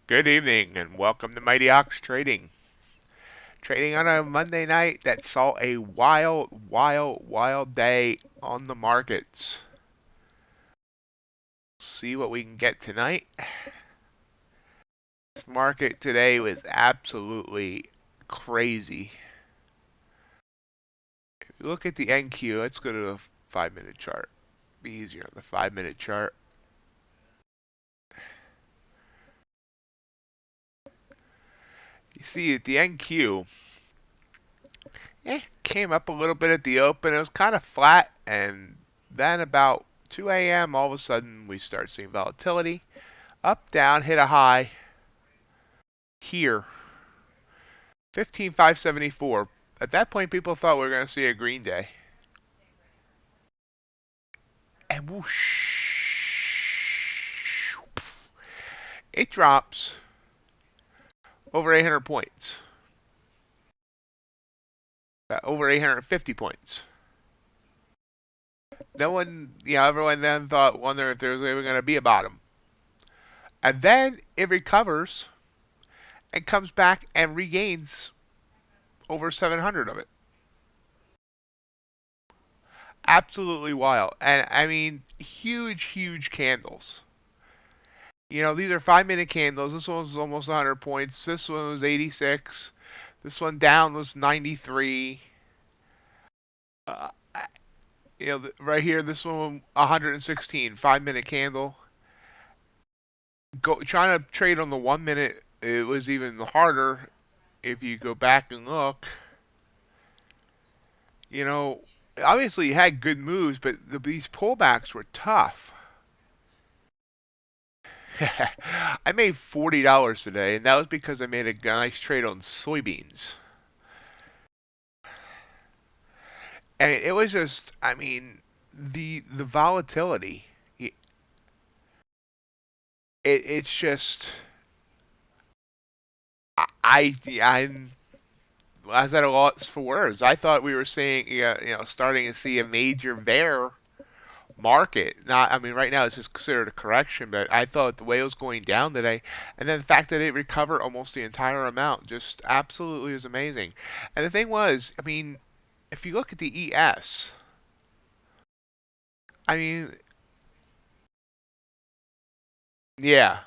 Good evening and welcome to MightyOxTrading. Trading on a Monday night that saw a wild day on the markets. See what we can get tonight. This market today was absolutely crazy. If you look at the NQ, let's go to the 5-minute chart. Be easier on the 5-minute chart. You see at the NQ, came up a little bit at the open. It was kind of flat, and then about 2 a.m. all of a sudden we start seeing volatility. Up, down, hit a high here, 15,574. At that point, people thought we were going to see a green day. And whoosh, it drops over 800 points. Over 850 points. No one, everyone then wondered if there was ever going to be a bottom. And then it recovers and comes back and regains over 700 of it. Absolutely wild. And I mean, huge candles. These are 5-minute candles. This one was almost 100 points. This one was 86. This one down was 93. Right here, this one 116. 5-minute candle. Trying to trade on the 1 minute, it was even harder. If you go back and look, obviously you had good moves, but these pullbacks were tough. I made $40 today, and that was because I made a nice trade on soybeans. And it was just, I mean, the volatility. It's just, I'm at a loss for words. I thought we were seeing, starting to see a major bear market. I mean, right now it's just considered a correction, but I thought the way it was going down today, and then the fact that it recovered almost the entire amount, just absolutely is amazing. And the thing was, I mean, if you look at the ES, I mean, yeah,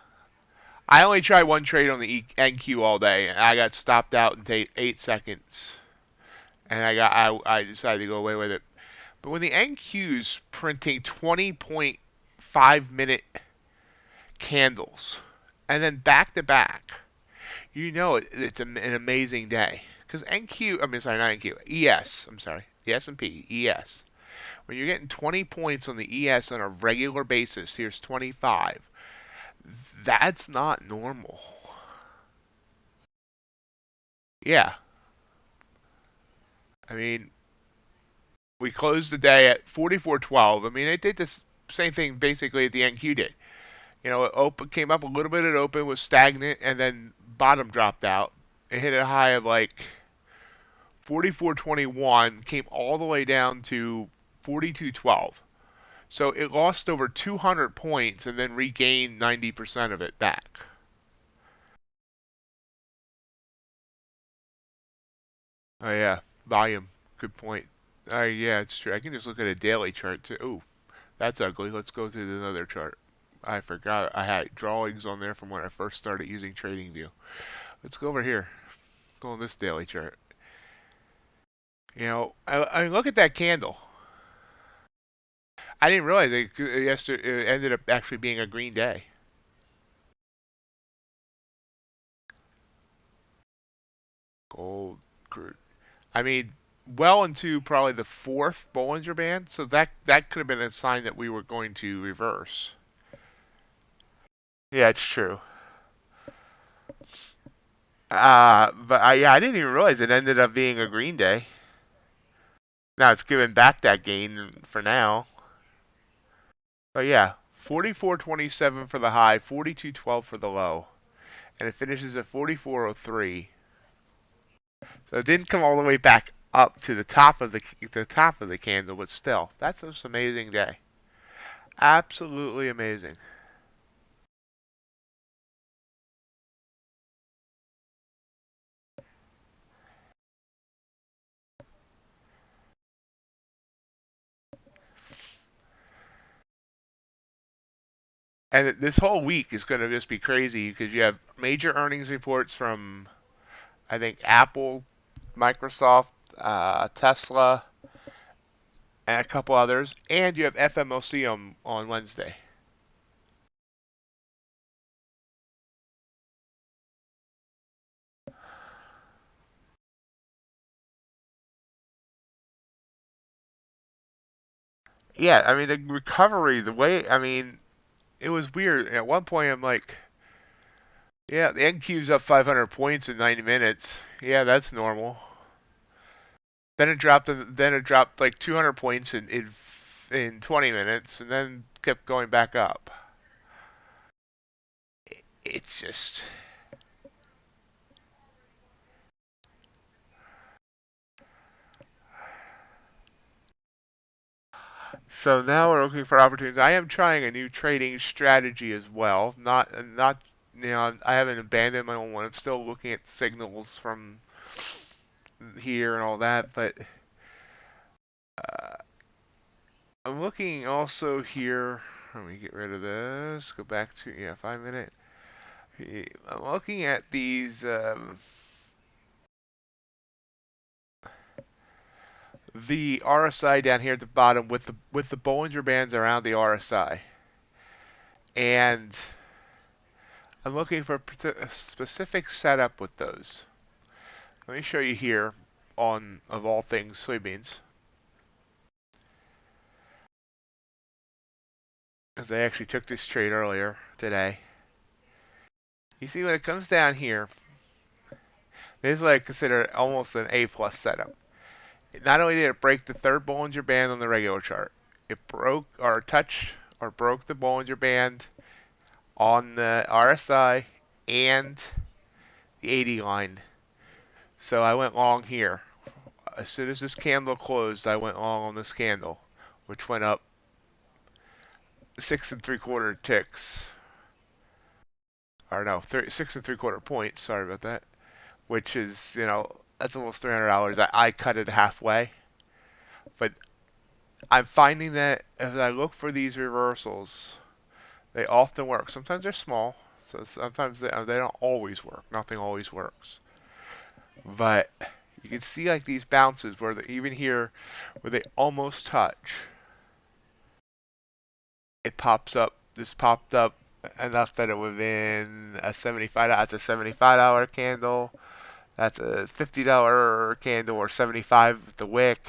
I only tried one trade on the NQ all day, and I got stopped out in 8 seconds, and I decided to go away with it. But when the NQ's printing 20.5-minute candles, and then back to back, it's an amazing day. Because NQ, I mean, sorry, not NQ, ES, I'm sorry, the S&P, ES. When you're getting 20 points on the ES on a regular basis, here's 25. That's not normal. Yeah. I mean, we closed the day at 44.12. I mean, it did the same thing basically at the NQ did. It came up a little bit at open, was stagnant, and then bottom dropped out. It hit a high of like 44.21, came all the way down to 42.12. So it lost over 200 points and then regained 90% of it back. Oh yeah, volume. Good point. Yeah, it's true. I can just look at a daily chart too. Ooh, that's ugly. Let's go through another chart. I forgot I had drawings on there from when I first started using TradingView. Let's go over here. Go on this daily chart. I mean, look at that candle. I didn't realize it ended up actually being a green day. Gold, crude. I mean, well into probably the 4th Bollinger Band, so that could have been a sign that we were going to reverse. Yeah, it's true. But I didn't even realize it ended up being a green day. Now it's giving back that gain for now. But yeah, 44.27 for the high, 42.12 for the low, and it finishes at 44.03. So it didn't come all the way back up to the top of the candle, but still, that's just an amazing day. Absolutely amazing. And this whole week is going to just be crazy because you have major earnings reports from, I think, Apple, Microsoft, Tesla, and a couple others, and you have FMLC on Wednesday. Yeah, I mean the recovery, the way, I mean, it was weird. At one point, I'm like, yeah, the NQ's up 500 points in 90 minutes. Yeah, that's normal. Then it dropped like 200 points in 20 minutes, and then kept going back up. It's just so now we're looking for opportunities. I am trying a new trading strategy as well. Not I haven't abandoned my own one. I'm still looking at signals from here and all that, but uh, I'm looking also here. Let me get rid of this. Go back to 5 minute. I'm looking at these the RSI down here at the bottom with the Bollinger Bands around the RSI, and I'm looking for a specific setup with those. Let me show you here on, of all things, soybeans. Because I actually took this trade earlier today. You see when it comes down here, this is what I consider almost an A plus setup. Not only did it break the third Bollinger Band on the regular chart, it broke or touched or broke the Bollinger Band on the RSI and the 80 line. So I went long here. As soon as this candle closed, I went long on this candle, which went up 6 3/4 ticks. Or no, 6 3/4 points. Sorry about that. Which is, that's almost $300. I cut it halfway, but I'm finding that as I look for these reversals, they often work. Sometimes they're small, so sometimes they don't always work. Nothing always works, but you can see like these bounces where even here, where they almost touch, it pops up. This popped up enough that it within a 75. That's a $75 candle. That's a $50 candle or 75 with the wick.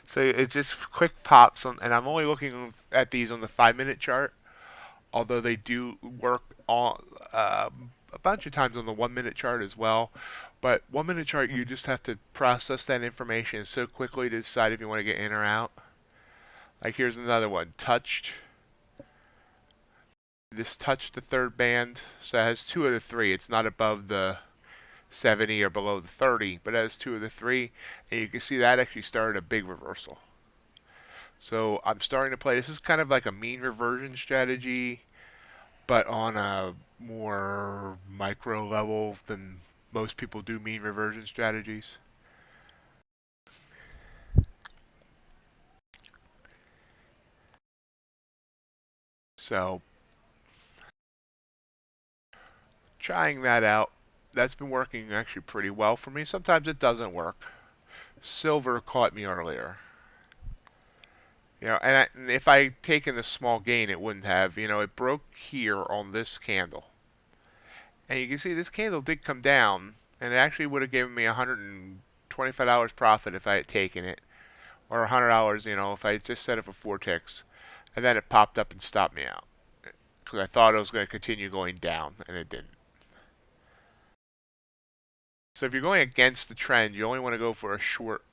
So it's just quick pops on, and I'm only looking at these on the 5 minute chart, although they do work on a bunch of times on the 1 minute chart as well. But 1 minute chart, you just have to process that information so quickly to decide if you want to get in or out. Like here's another one, touched. This touched the third band, so it has two of the three. It's not above the 70 or below the 30, but it has two of the three, and you can see that actually started a big reversal. So I'm starting to play. This is kind of like a mean reversion strategy, but on a more micro level than most people do mean reversion strategies. So trying that out. That's been working actually pretty well for me. Sometimes it doesn't work. Silver caught me earlier. And if I taken a small gain, it wouldn't have. It broke here on this candle. And you can see this candle did come down, and it actually would have given me $125 profit if I had taken it, or $100, if I had just set it for 4 ticks. And then it popped up and stopped me out because I thought it was going to continue going down, and it didn't. So if you're going against the trend, you only want to go for a short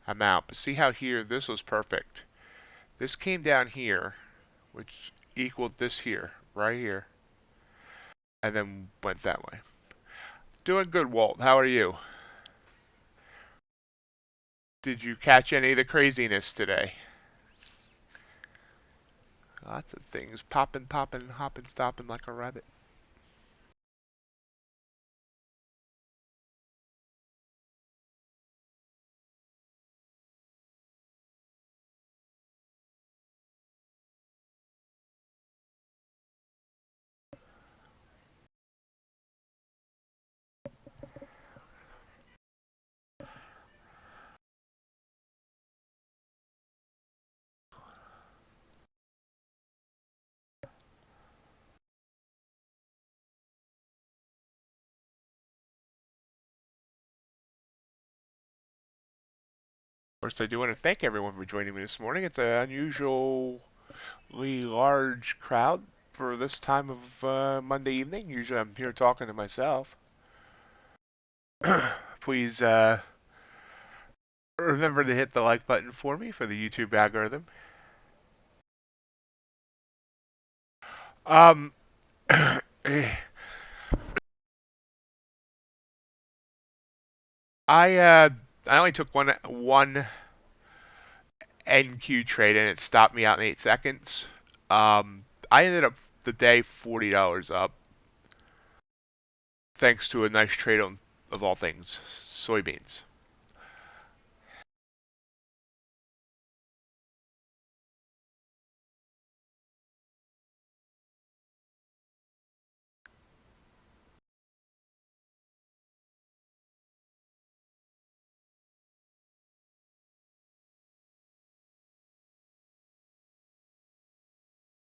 amount. But see how here, this was perfect. This came down here, which equaled this here, right here, and then went that way. Doing good, Walt. How are you? Did you catch any of the craziness today? Lots of things popping, popping, hopping, stopping like a rabbit. course, I do want to thank everyone for joining me this morning. It's an unusually large crowd for this time of Monday evening. Usually I'm here talking to myself. Please remember to hit the like button for me for the YouTube algorithm. Um, I only took one NQ trade and it stopped me out in 8 seconds. I ended up the day $40 up, thanks to a nice trade on, of all things, soybeans.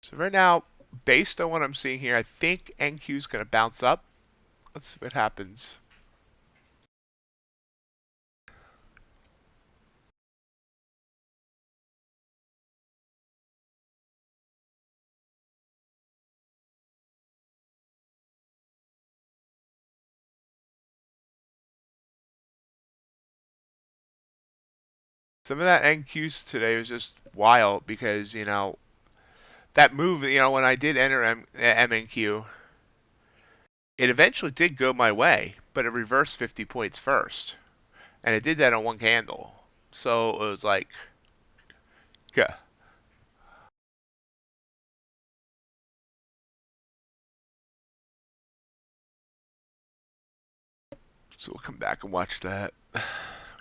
So right now, based on what I'm seeing here, I think NQ is going to bounce up. Let's see what happens. Some of that NQs today was just wild because, that move, when I did enter MNQ, it eventually did go my way, but it reversed 50 points first. And it did that on one candle. So it was like, yeah. So we'll come back and watch that.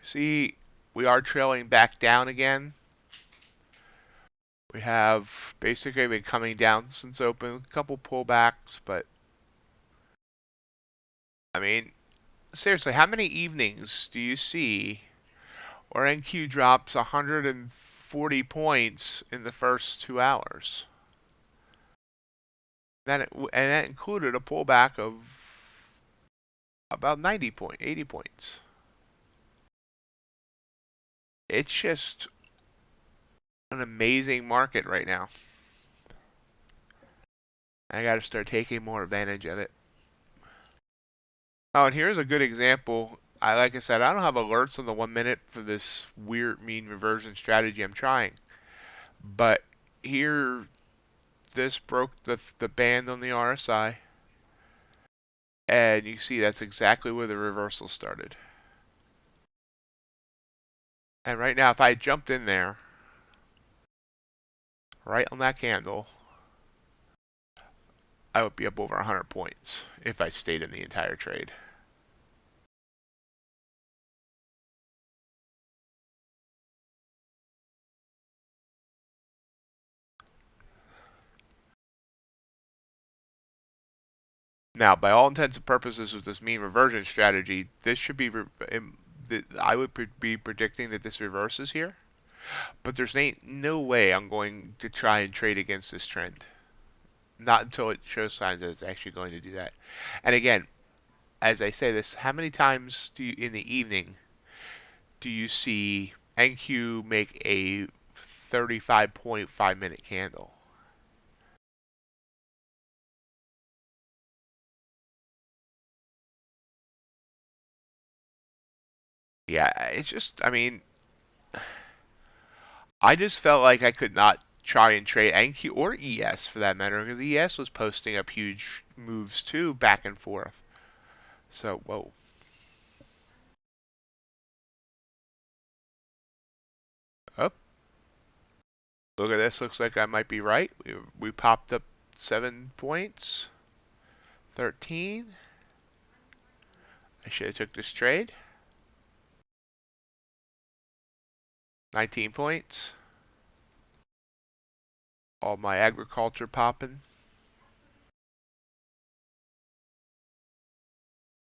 See, we are trailing back down again. We have basically been coming down since open, a couple pullbacks, but I mean, seriously, how many evenings do you see where NQ drops 140 points in the first 2 hours? And that included a pullback of about 80 points. It's just an amazing market right now. I got to start taking more advantage of it. Oh, and here's a good example. Like I said, I don't have alerts on the 1 minute for this weird mean reversion strategy I'm trying. But here, this broke the band on the RSI. And you see that's exactly where the reversal started. And right now, if I jumped in there, right on that candle, I would be up over 100 points if I stayed in the entire trade. Now, by all intents and purposes with this mean reversion strategy, this should be, I would be predicting that this reverses here. But there's no way I'm going to try and trade against this trend. Not until it shows signs that it's actually going to do that. And again, as I say this, how many times do you, in the evening, do you see NQ make a 35.5 minute candle? Yeah, it's just, I mean, I just felt like I could not try and trade NQ or ES for that matter, because ES was posting up huge moves too, back and forth. So, whoa. Oh, look at this. Looks like I might be right. We popped up 7 points. 13. I should have took this trade. 19 points. All my agriculture popping.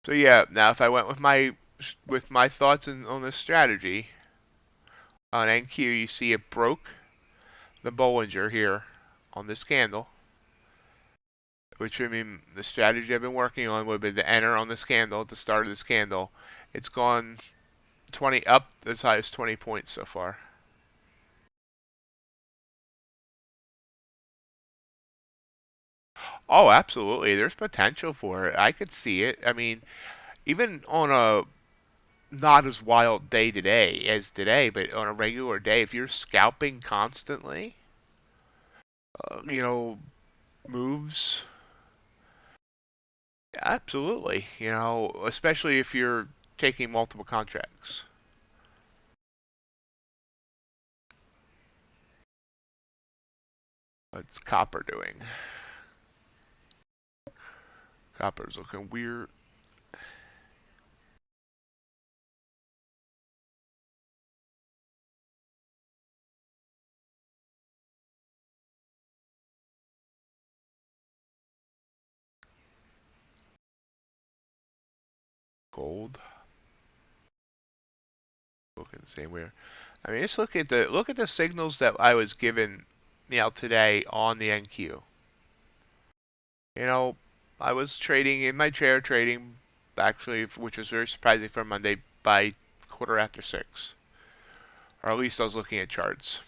So yeah, now if I went with my thoughts on this strategy on NQ, you see it broke the Bollinger here on this candle, which I mean the strategy I've been working on would have been to enter on this candle at the start of this candle. It's gone 20 up as high as 20 points so far. Oh, absolutely. There's potential for it. I could see it. I mean, even on a not as wild day today as today, but on a regular day, if you're scalping constantly, you know, moves, absolutely. You know, especially if you're taking multiple contracts. What's copper doing? Copper's looking weird. Gold looking the same way. I mean, just look at the signals that I was given, today on the NQ. You know, I was trading in my chair trading, actually, which was very surprising for Monday by quarter after 6, or at least I was looking at charts.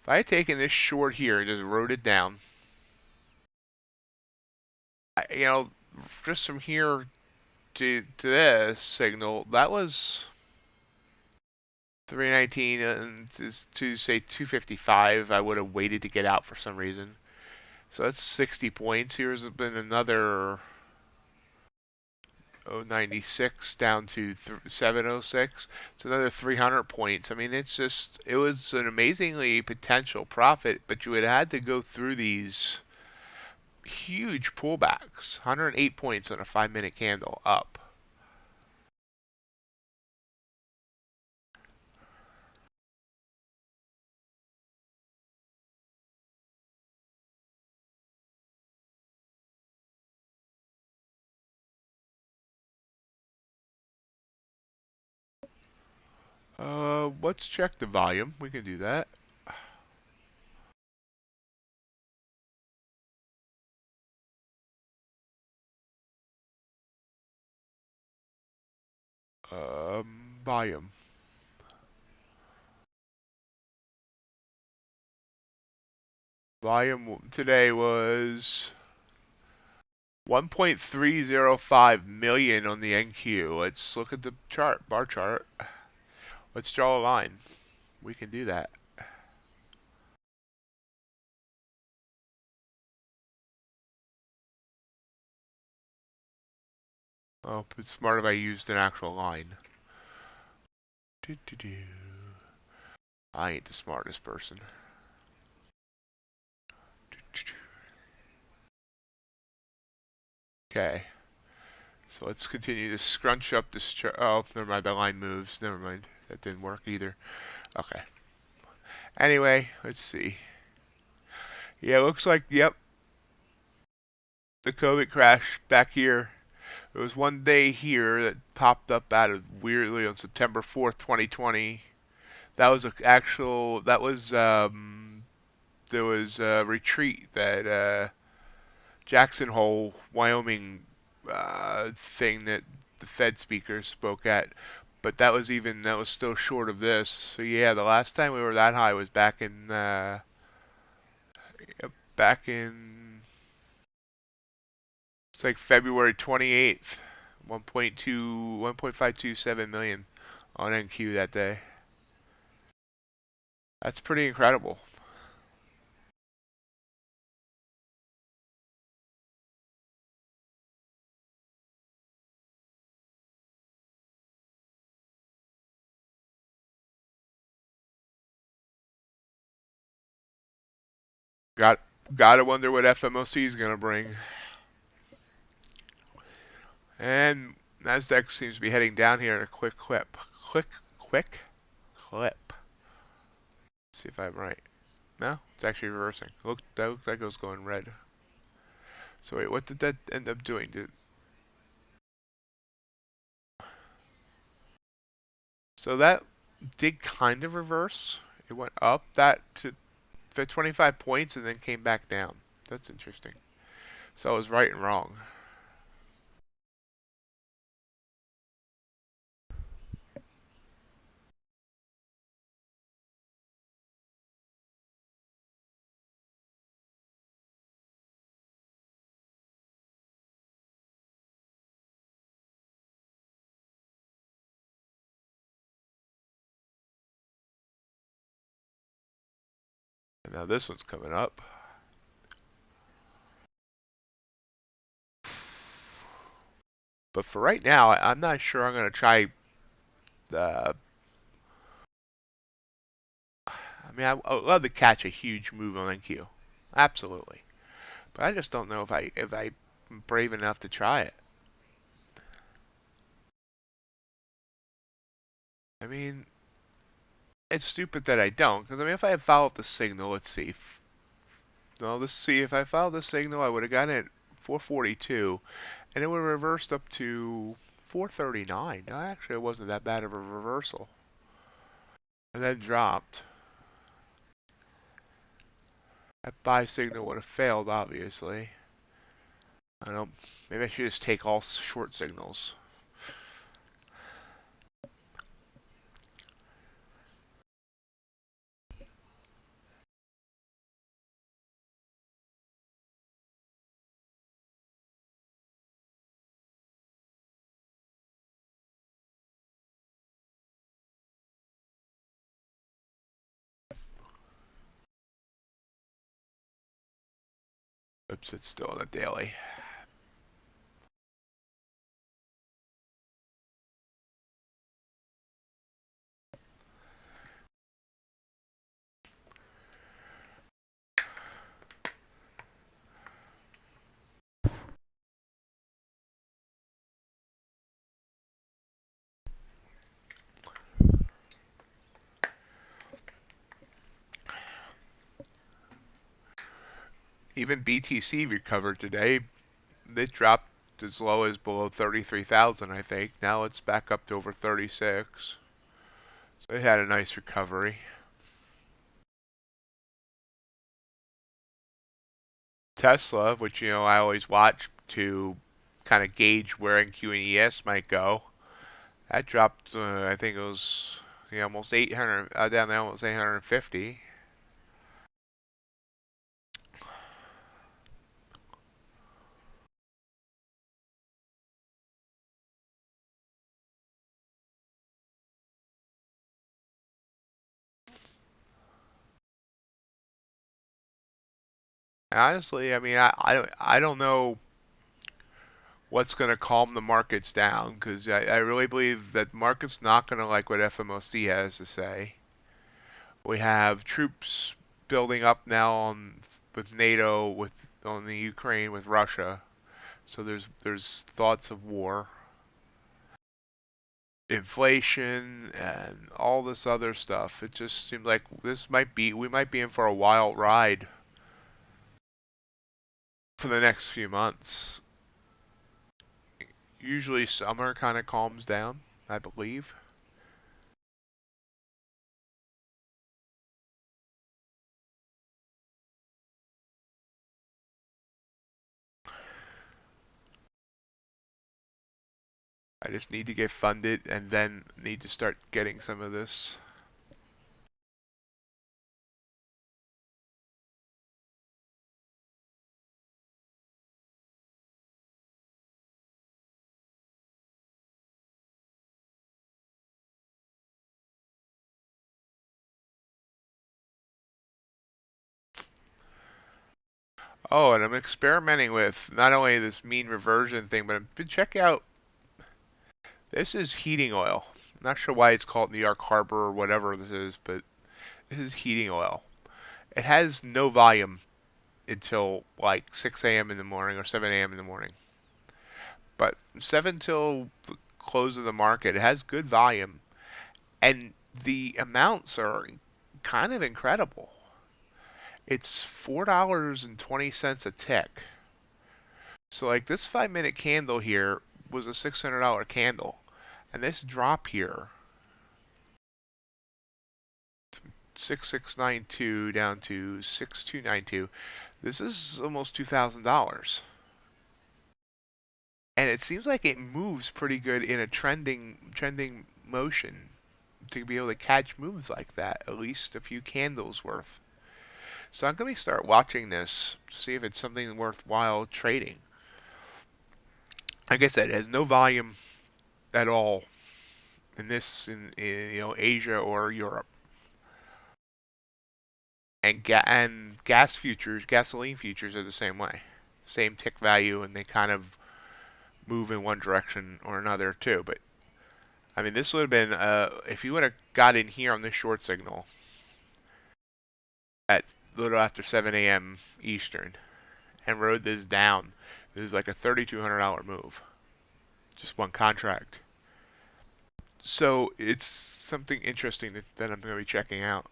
If I had taken this short here and just wrote it down, you know, just from here to this signal, that was 319 and to say 255. I would have waited to get out for some reason. So that's 60 points. Here's been another 096 down to 706. It's another 300 points. I mean, it was an amazingly potential profit, but you had had to go through these huge pullbacks. 108 points on a 5-minute candle up. Let's check the volume. We can do that. Volume. Volume today was 1.305 million on the NQ. Let's look at the chart, bar chart. Let's draw a line. We can do that. Oh, it's smart if I used an actual line. I ain't the smartest person. Okay. So let's continue to scrunch up this chart. Oh, never mind. The line moves. Never mind. That didn't work either. Okay. Anyway, let's see. Yeah, looks like, yep, the COVID crash back here. There was one day here that popped up out of weirdly on September 4th, 2020. That was there was a retreat that Jackson Hole, Wyoming thing that the Fed speaker spoke at. But that was still short of this. So yeah, the last time we were that high was back in it's like February 28th, 1.527 million on NQ that day. That's pretty incredible. Got Gotta wonder what FMOC is gonna bring. And Nasdaq seems to be heading down here in a quick clip. See if I'm right. No, it's actually reversing. Look, that goes going red. So wait, what did that end up doing? So that did kind of reverse. It went up that to 25 points and then came back down. That's interesting. So I was right and wrong. And now this one's coming up. But for right now, I'm not sure I'm going to try the. I mean, I would love to catch a huge move on NQ, absolutely. But I just don't know if I'm brave enough to try it. I mean, it's stupid that I don't, because I mean, if I had followed the signal, let's see. No, let's see. If I followed the signal, I would have gotten it 442, and it would have reversed up to 439. No, actually, it wasn't that bad of a reversal. And then dropped. That buy signal would have failed, obviously. I don't. Maybe I should just take all short signals. Oops, it's still on the daily. Even BTC recovered today. It dropped as low as below 33,000, I think. Now it's back up to over 36. So it had a nice recovery. Tesla, which I always watch to kind of gauge where NQ and ES might go, that dropped. I think it was almost 800 down there, almost 850. Honestly, I mean, I don't know what's going to calm the markets down, because I really believe that the market's not going to like what FMOC has to say. We have troops building up now with NATO, on the Ukraine with Russia. So there's thoughts of war, inflation, and all this other stuff. It just seems like we might be in for a wild ride for the next few months. Usually summer kind of calms down, I believe. I just need to get funded and then need to start getting some of this. Oh, and I'm experimenting with not only this mean reversion thing, but check out, this is heating oil. I'm not sure why it's called New York Harbor or whatever this is, but this is heating oil. It has no volume until like 6 a.m. in the morning or 7 a.m. in the morning. But 7 till the close of the market, it has good volume. And the amounts are kind of incredible. It's $4.20 a tick. So like this 5-minute candle here was a $600 candle. And this drop here, 6692 down to 6292, this is almost $2,000. And it seems like it moves pretty good in a trending motion to be able to catch moves like that, at least a few candles worth. So I'm going to start watching this, see if it's something worthwhile trading. Like I said, it has no volume at all in Asia or Europe. And gas futures, gasoline futures are the same way. Same tick value, and they kind of move in one direction or another too. But I mean, this would have been if you would have got in here on this short signal at a little after 7 a.m. Eastern and rode this down, this is like a $3,200 move, just one contract. So it's something interesting that I'm going to be checking out.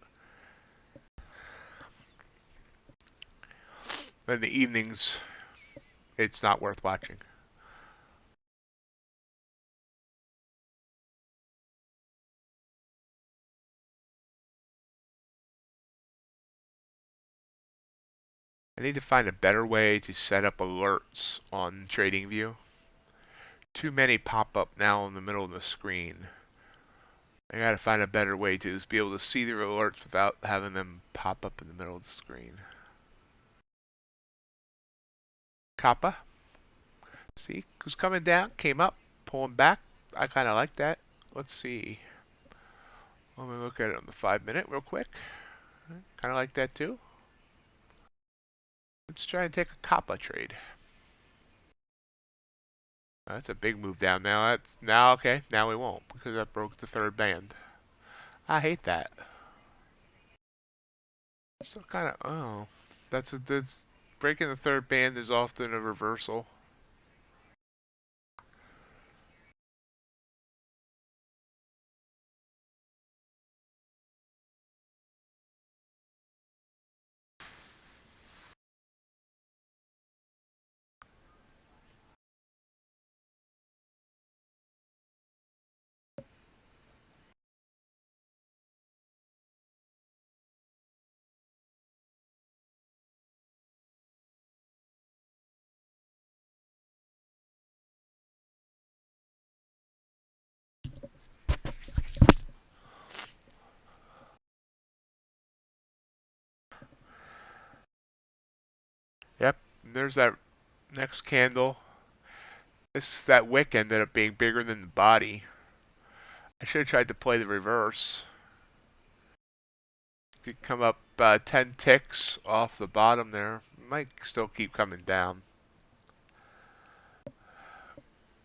But in the evenings, it's not worth watching. I need to find a better way to set up alerts on TradingView. Too many pop up now in the middle of the screen. I gotta find a better way to just be able to see the alerts without having them pop up in the middle of the screen. Kappa, see, who's coming down, came up, pulling back. I kind of like that. Let's see. Let me look at it on the 5 minute real quick. Kind of like that too. Let's try and take a Kappa trade. That's a big move down now. Now okay. Now we won't because that broke the third band. I hate that. So kind of that's breaking the third band is often a reversal. Yep. There's that next candle. That wick ended up being bigger than the body. I should have tried to play the reverse. Could come up 10 ticks off the bottom there. Might still keep coming down.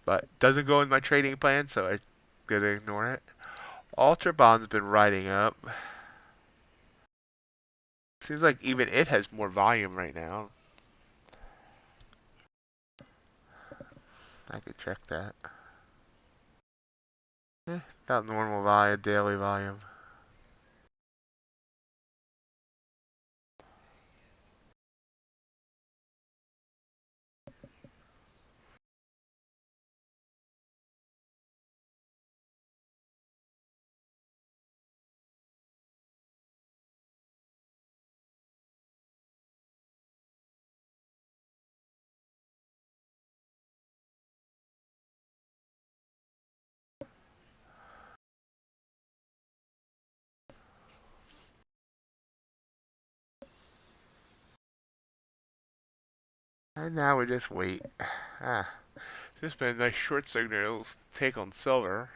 But doesn't go in my trading plan, so I gotta ignore it. UltraBond's been riding up. Seems like even it has more volume right now. I could check that. About normal volume, daily volume. And now we just wait. Just been a nice short signal take on silver.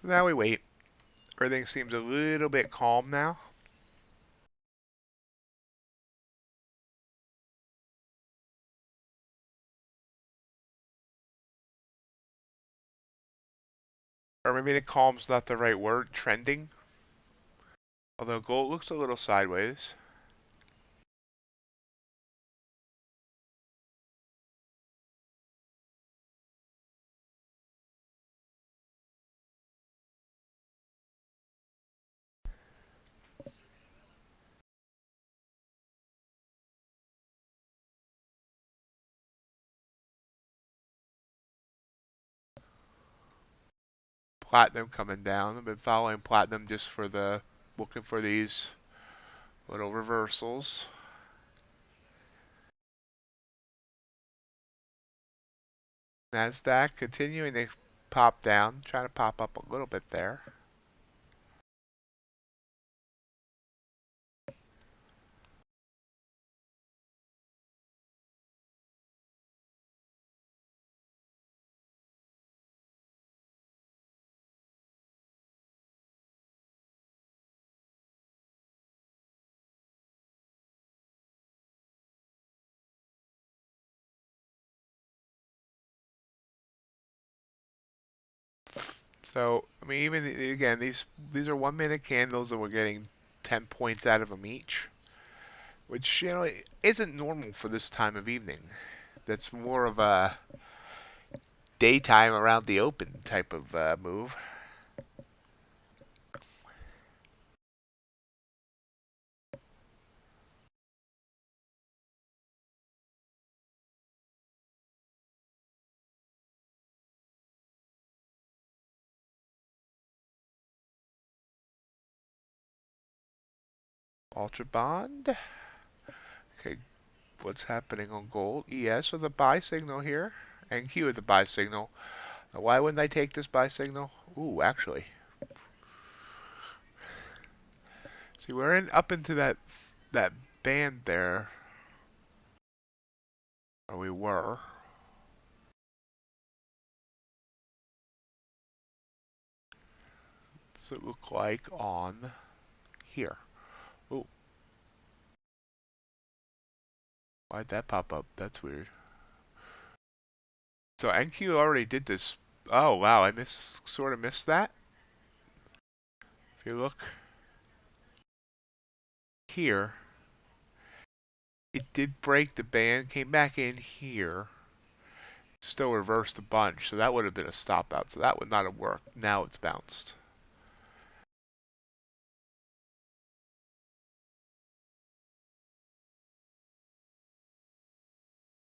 So now we wait. Everything seems a little bit calm now. Or maybe the calm's not the right word, trending. Although gold looks a little sideways. Platinum coming down. I've been following platinum just for looking for these little reversals. NASDAQ continuing to pop down, trying to pop up a little bit there. So, I mean, even again, these are 1 minute candles and we're getting 10 points out of them each, which, isn't normal for this time of evening. That's more of a daytime around the open type of move. UltraBond. Okay, what's happening on gold? ES with a buy signal here. NQ with a buy signal. Now, why wouldn't I take this buy signal? Ooh, actually. See, we're up into that band there. Or we were. Does it look like on here? Ooh. Why'd that pop up? That's weird. So NQ already did this. Oh wow, I sort of missed that. If you look here, it did break the band, came back in here, still reversed a bunch, so that would have been a stop out. So that would not have worked. Now it's bounced.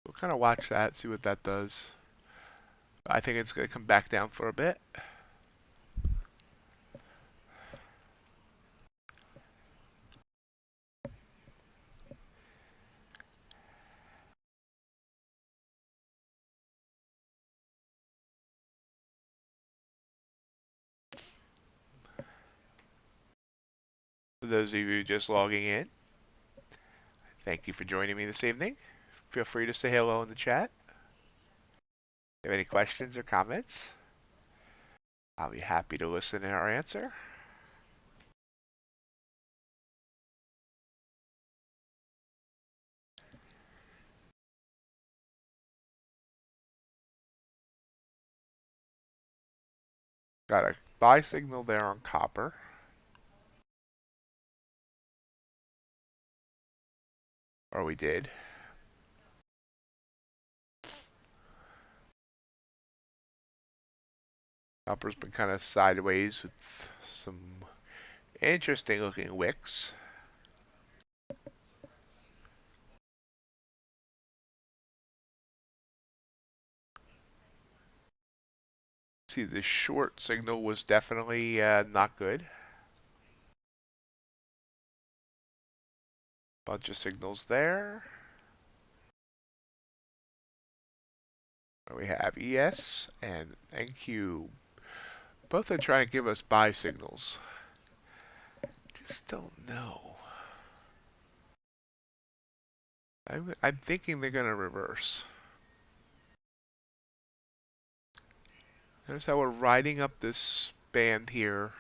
We'll kind of watch that, see what that does. I think it's going to come back down for a bit. For those of you just logging in, thank you for joining me this evening. Feel free to say hello in the chat. If you have any questions or comments, I'll be happy to listen and or answer. Got a buy signal there on copper. Or we did. Copper's been kind of sideways with some interesting looking wicks. See, the short signal was definitely not good. Bunch of signals there. We have ES and NQ. Both are trying to give us buy signals. Just don't know. I'm thinking they're going to reverse. Notice how we're riding up this band here.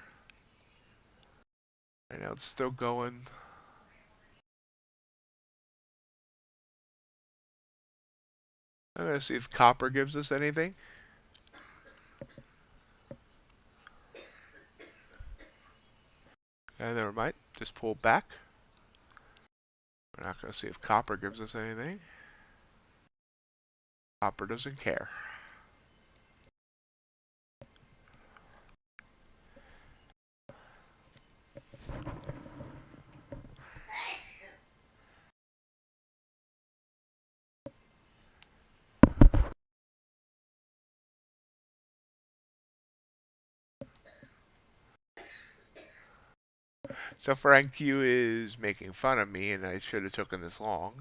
Right now it's still going. I'm going to see if copper gives us anything. Never mind. Just pull back. We're not going to see if copper gives us anything. Copper doesn't care. So Frank Q is making fun of me, and I should have taken this long.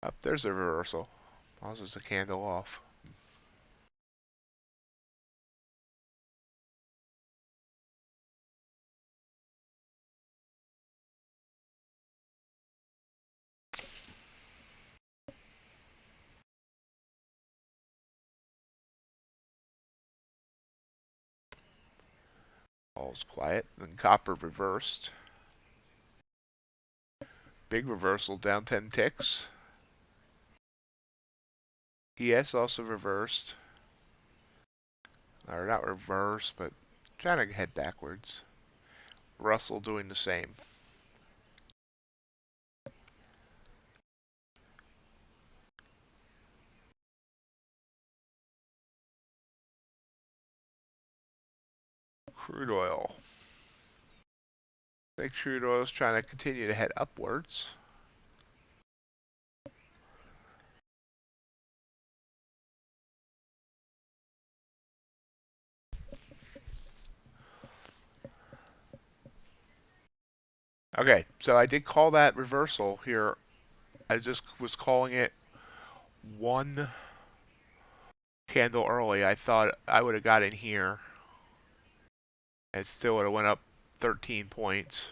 Up there's a reversal. Causes the candle off. All's quiet. Then copper reversed. Big reversal down 10 ticks. ES also reversed. Or not reverse, but trying to head backwards. Russell doing the same. Crude oil. I think crude oil is trying to continue to head upwards. Okay, so I did call that reversal here. I just was calling it one candle early. I thought I would have got in here. It still would have went up 13 points.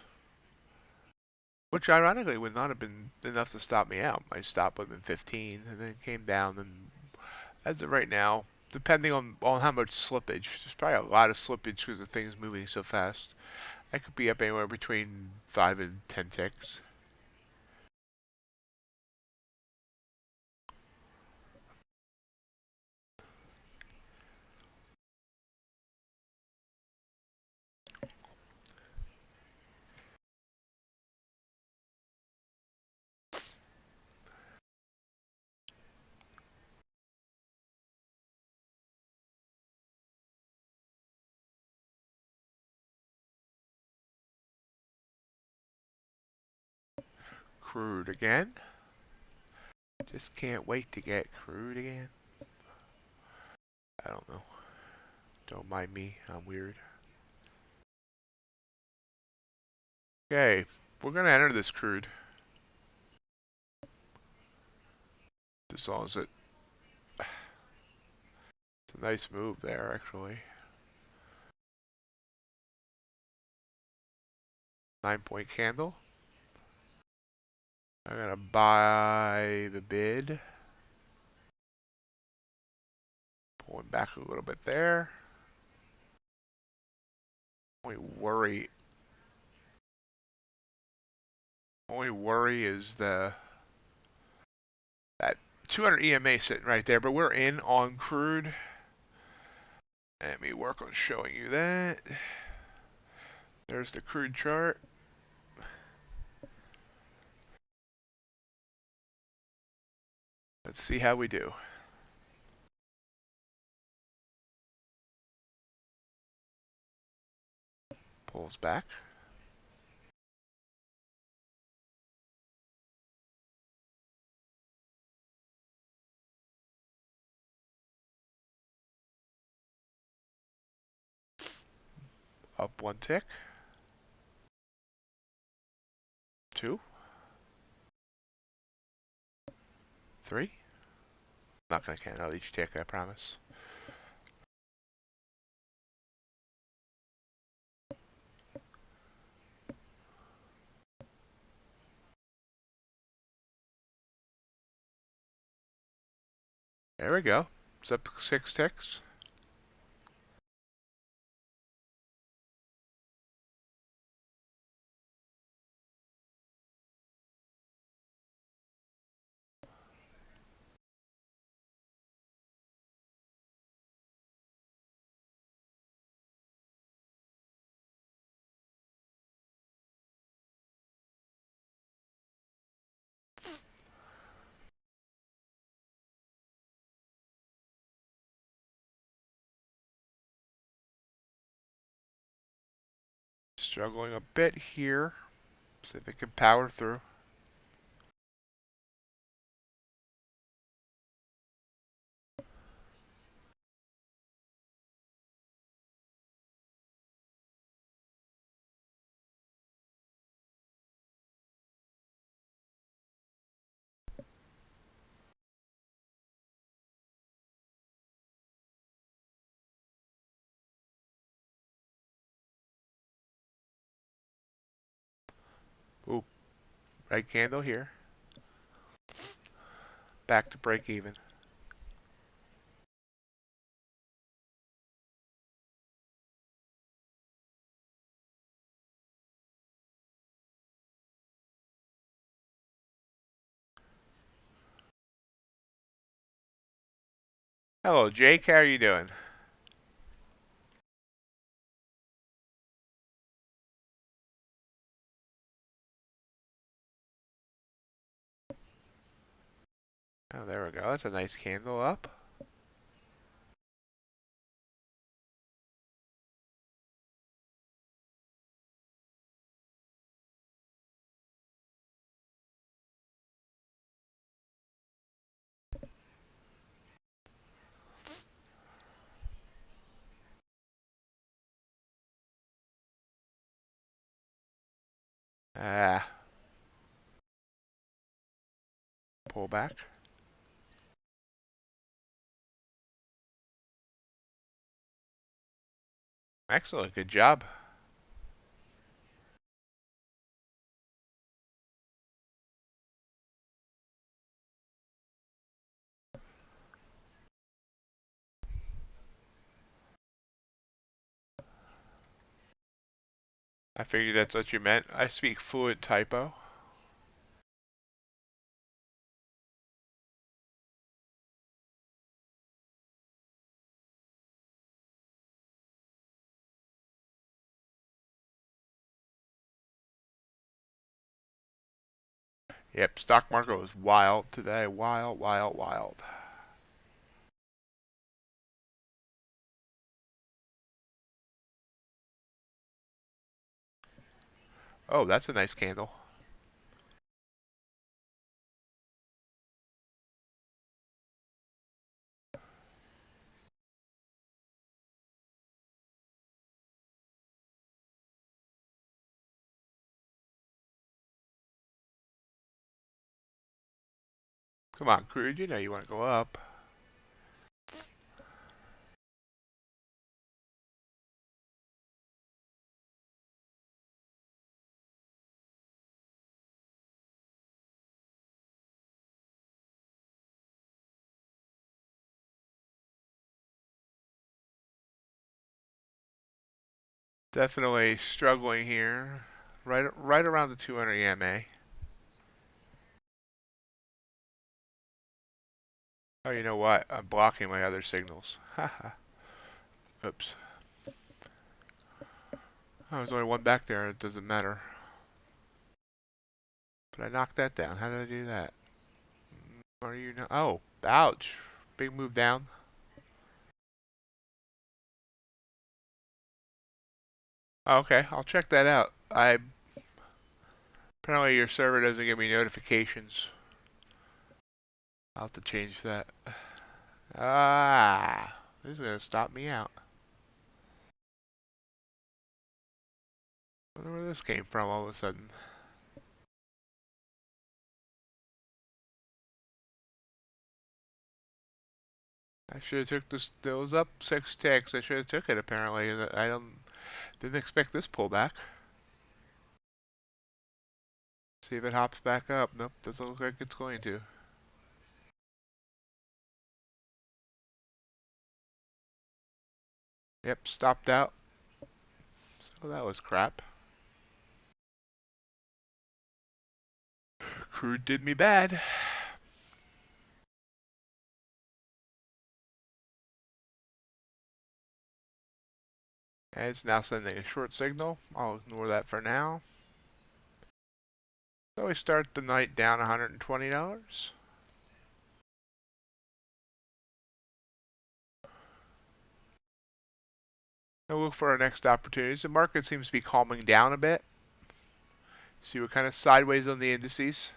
Which ironically would not have been enough to stop me out. My stop would have been 15 and then came down. And as of right now, depending on how much slippage, there's probably a lot of slippage because the thing's moving so fast. I could be up anywhere between 5 and 10 ticks. Crude again. Just can't wait to get crude again. I don't know. Don't mind me. I'm weird. Okay, we're gonna enter this crude. As long as it's a nice move there, actually. 9-point candle. I'm gonna buy the bid. Pulling back a little bit there. Only worry is that 200 EMA sitting right there, but we're in on crude. Let me work on showing you that. There's the crude chart. Let's see how we do. Pulls back. Up 1 tick. 2. 3. Not gonna count out each tick, I promise. There we go. It's up 6 ticks. Struggling a bit here. See if it can power through. Ooh, red candle here. Back to break even. Hello, Jake. How are you doing? Oh, there we go. That's a nice candle up. Ah, pull back. Excellent. Good job. I figured that's what you meant. I speak fluent typo. Yep, stock market was wild today. Wild, wild, wild. Oh, that's a nice candle. Come on, Crude, you know you want to go up. Definitely struggling here. Right around the 200 EMA. Oh, you know what? I'm blocking my other signals. Haha. Oops. Oh, there's only one back there. It doesn't matter. But I knocked that down. How did I do that? Are you now? Oh, ouch. Big move down. Oh, okay, I'll check that out. Apparently your server doesn't give me notifications. I'll have to change that. Ah, this is gonna stop me out. I wonder where this came from all of a sudden. I should have took this. It was up 6 ticks. I should have took it. Apparently, I didn't expect this pullback. See if it hops back up. Nope, doesn't look like it's going to. Yep, stopped out. So that was crap. Crude did me bad. And it's now sending a short signal. I'll ignore that for now. So we start the night down $120. We'll look for our next opportunities. The market seems to be calming down a bit. See, we're kind of sideways on the indices.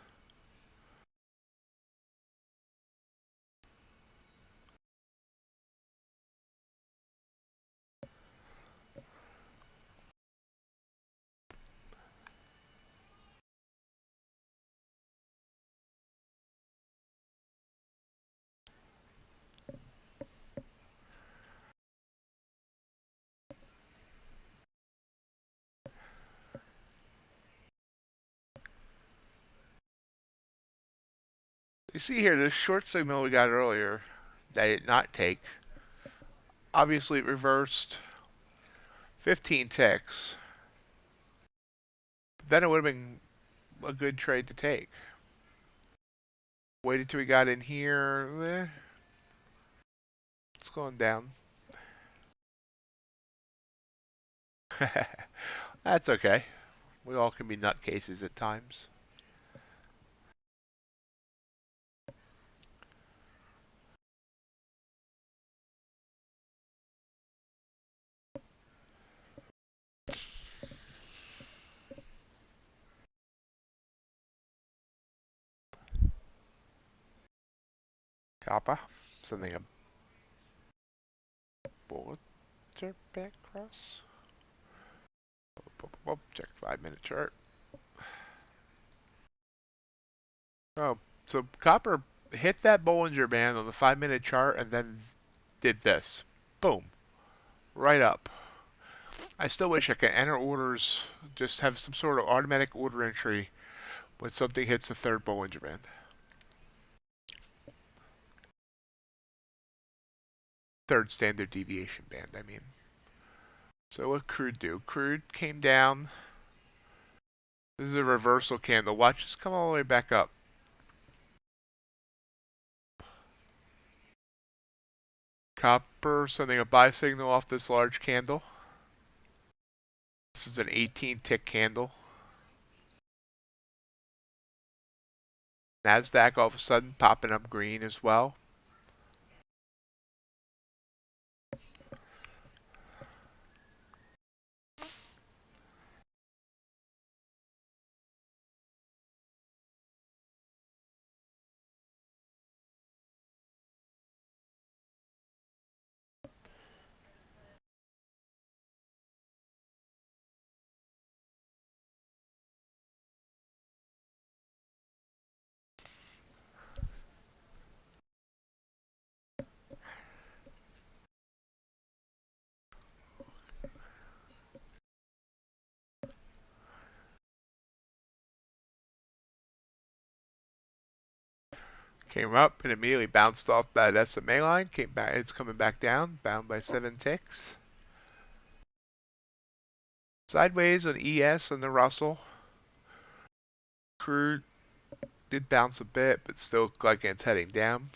You see here, this short signal we got earlier that I did not take. Obviously, it reversed 15 ticks. Then it would have been a good trade to take. Waited till we got in here. It's going down. That's okay. We all can be nutcases at times. Kappa, sending a bullet back cross. Check 5-minute chart. Oh, so copper hit that Bollinger Band on the 5-minute chart and then did this. Boom. Right up. I still wish I could enter orders, just have some sort of automatic order entry when something hits the third Bollinger Band. Third standard deviation band, I mean. So what Crude do? Crude came down. This is a reversal candle. Watch this come all the way back up. Copper sending a buy signal off this large candle. This is an 18 tick candle. NASDAQ all of a sudden popping up green as well. Came up and immediately bounced off that SMA line. Came back. It's coming back down, bound by 7 ticks. Sideways on ES and the Russell. Crude did bounce a bit, but still look like it's heading down.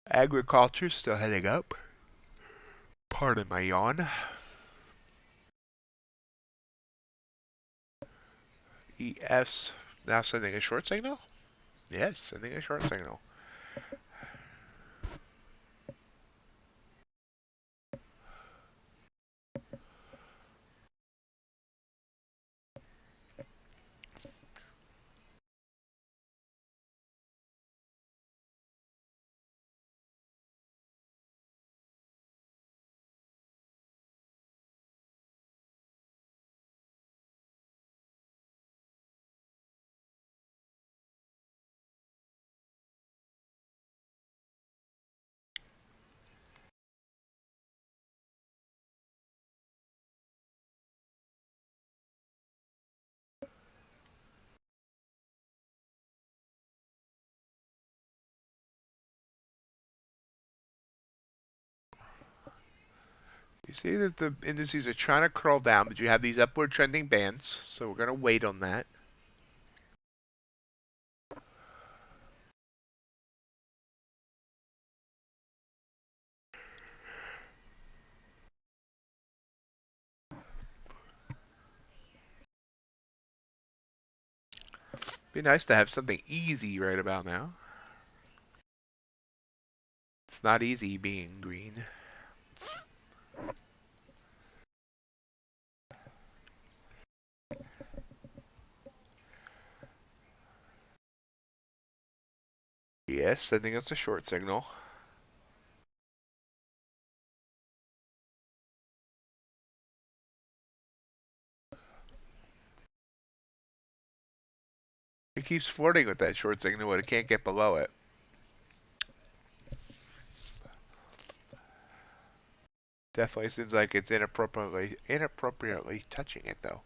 Agriculture still heading up. Pardon my yawn. ES now sending a short signal? Yes, sending a short signal. You see that the indices are trying to curl down, but you have these upward trending bands, so we're going to wait on that. Be nice to have something easy right about now. It's not easy being green. EST, sending us a short signal. It keeps flirting with that short signal, but it can't get below it. Definitely seems like it's inappropriately touching it though.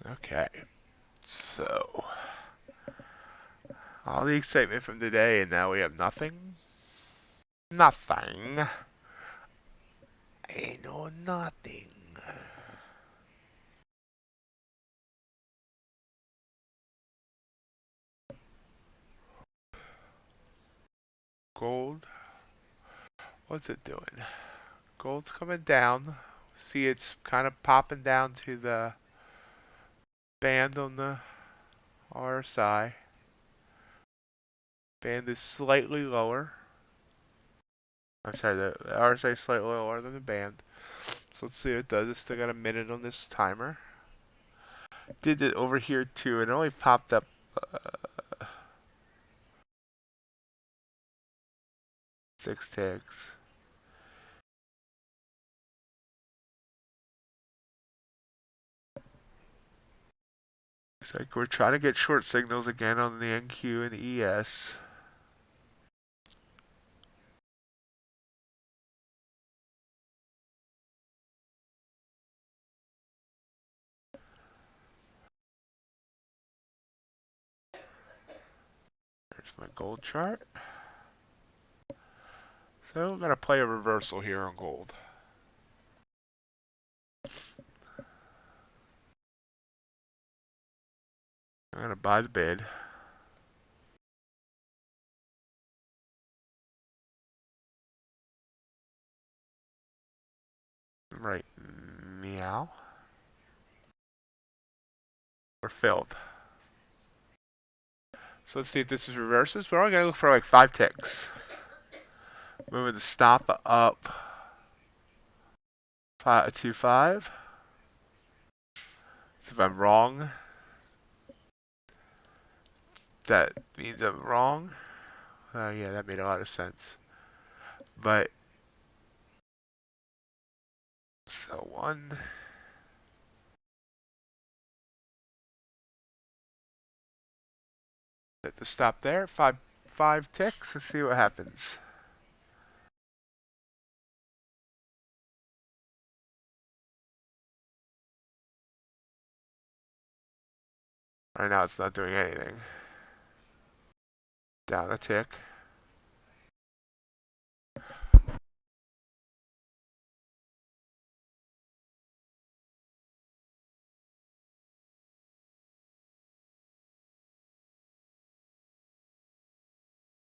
Okay, so all the excitement from today, and now we have nothing. Nothing. Ain't no nothing. Gold. What's it doing? Gold's coming down. See, it's kind of popping down to the band on the RSI. Band is slightly lower. I'm sorry, the RSI is slightly lower than the band. So let's see what it does. It's still got a minute on this timer. Did it over here too, and it only popped up 6 ticks. It's like we're trying to get short signals again on the NQ and ES. There's my gold chart. So I'm going to play a reversal here on gold. I'm going to buy the bid. Right, meow. We're filled. So let's see if this is reverses. We're only going to look for like 5 ticks. Moving the stop up 5. If I'm wrong, that means I'm wrong. Yeah, that made a lot of sense. But, so 1. Hit the stop there. 5 ticks. Let's see what happens. Right now it's not doing anything. Down a tick.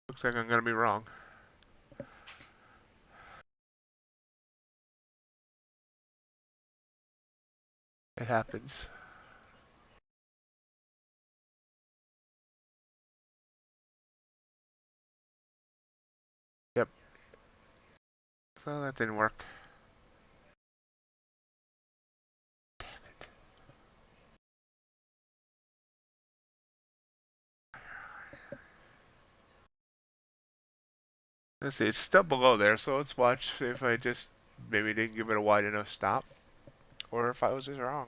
Looks like I'm gonna be wrong. It happens. Yep. So that didn't work. Damn it. Let's see, it's still below there, so let's watch if I just maybe didn't give it a wide enough stop, or if I was just wrong.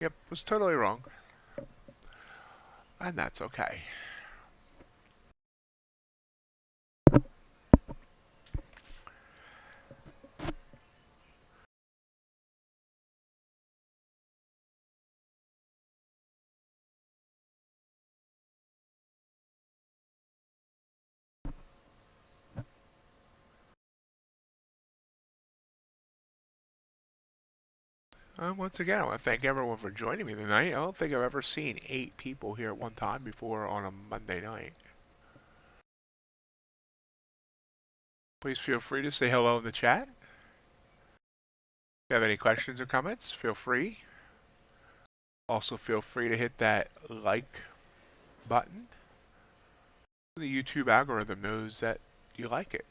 Yep, was totally wrong. And that's okay. Once again, I want to thank everyone for joining me tonight. I don't think I've ever seen 8 people here at one time before on a Monday night. Please feel free to say hello in the chat. If you have any questions or comments, feel free. Also, feel free to hit that like button. The YouTube algorithm knows that you like it.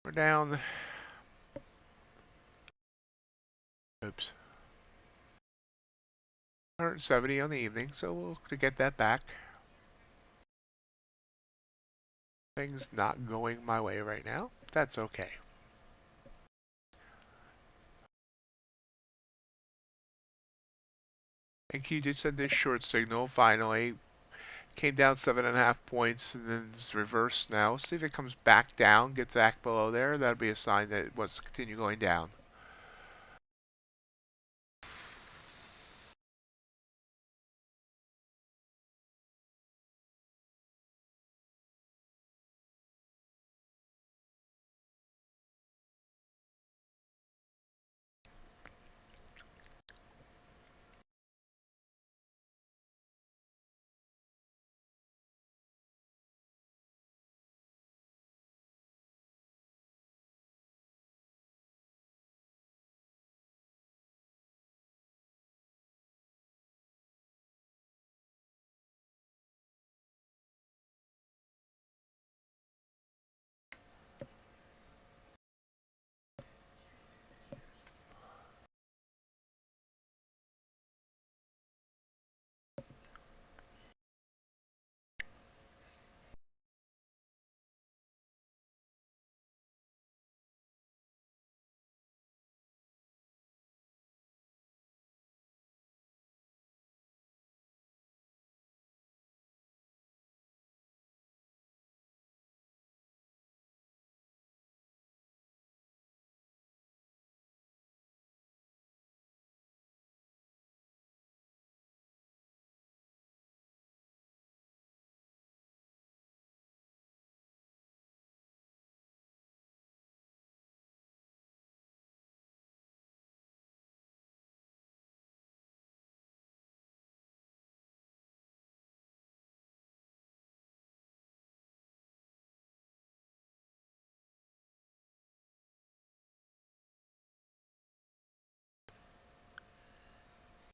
We're down. Oops. 170 on the evening, so we'll to get that back. Things not going my way right now. That's okay. And Q did send this short signal finally. Came down 7.5 points and then it's reversed now. See if it comes back down, gets back below there. That'll be a sign that it wants to continue going down.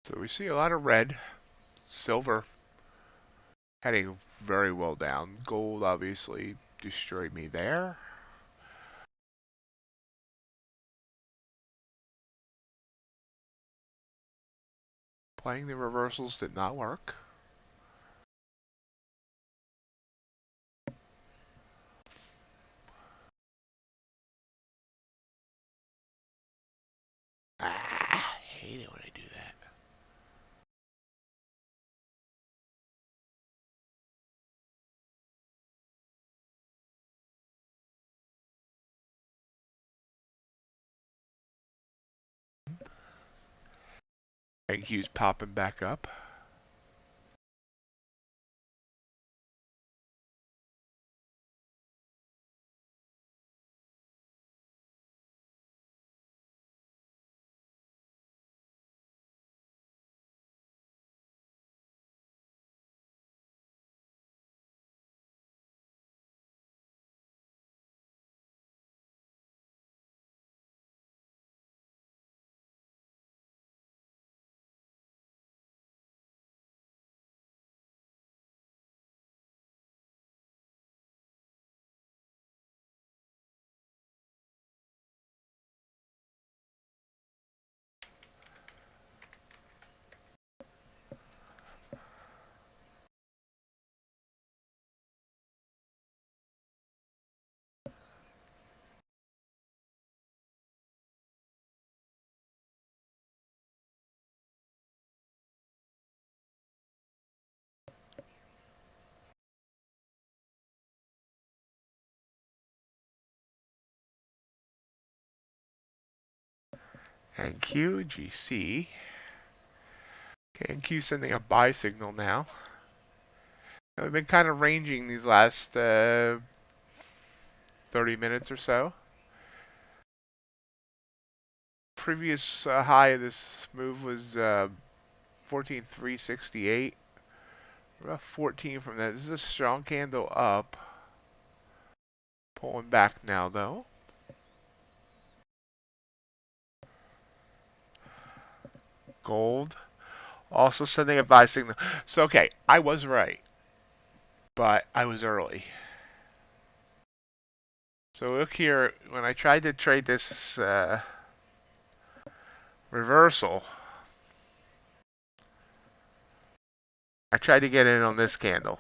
So we see a lot of red, silver heading very well down. Gold obviously destroyed me there. Playing the reversals did not work. I hate it when I do that. Thank you's popping back up. And QGC. Okay, and Q sending a buy signal now. We've been kind of ranging these last 30 minutes or so. Previous high of this move was 14,368. We're up 14 from that. This is a strong candle up. Pulling back now though. Gold. Also sending a buy signal. So okay, I was right. But I was early. So look here, when I tried to trade this reversal, I tried to get in on this candle.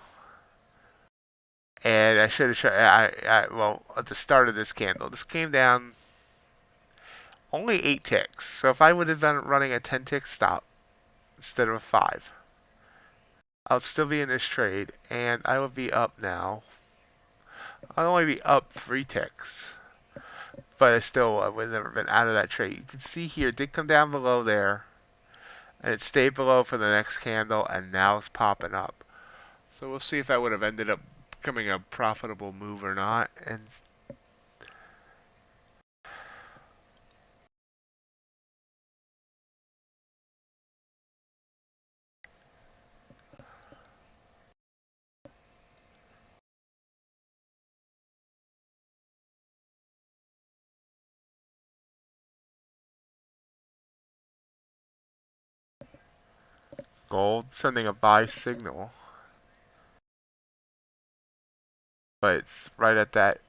And I should have tried, well, at the start of this candle, this came down only 8 ticks. So if I would have been running a 10 tick stop instead of a 5, I would still be in this trade, and I would be up now. I'd only be up 3 ticks. But I still would have never been out of that trade. You can see here, it did come down below there. And it stayed below for the next candle, and now it's popping up. So we'll see if that would have ended up becoming a profitable move or not. And gold sending a buy signal, but it's right at that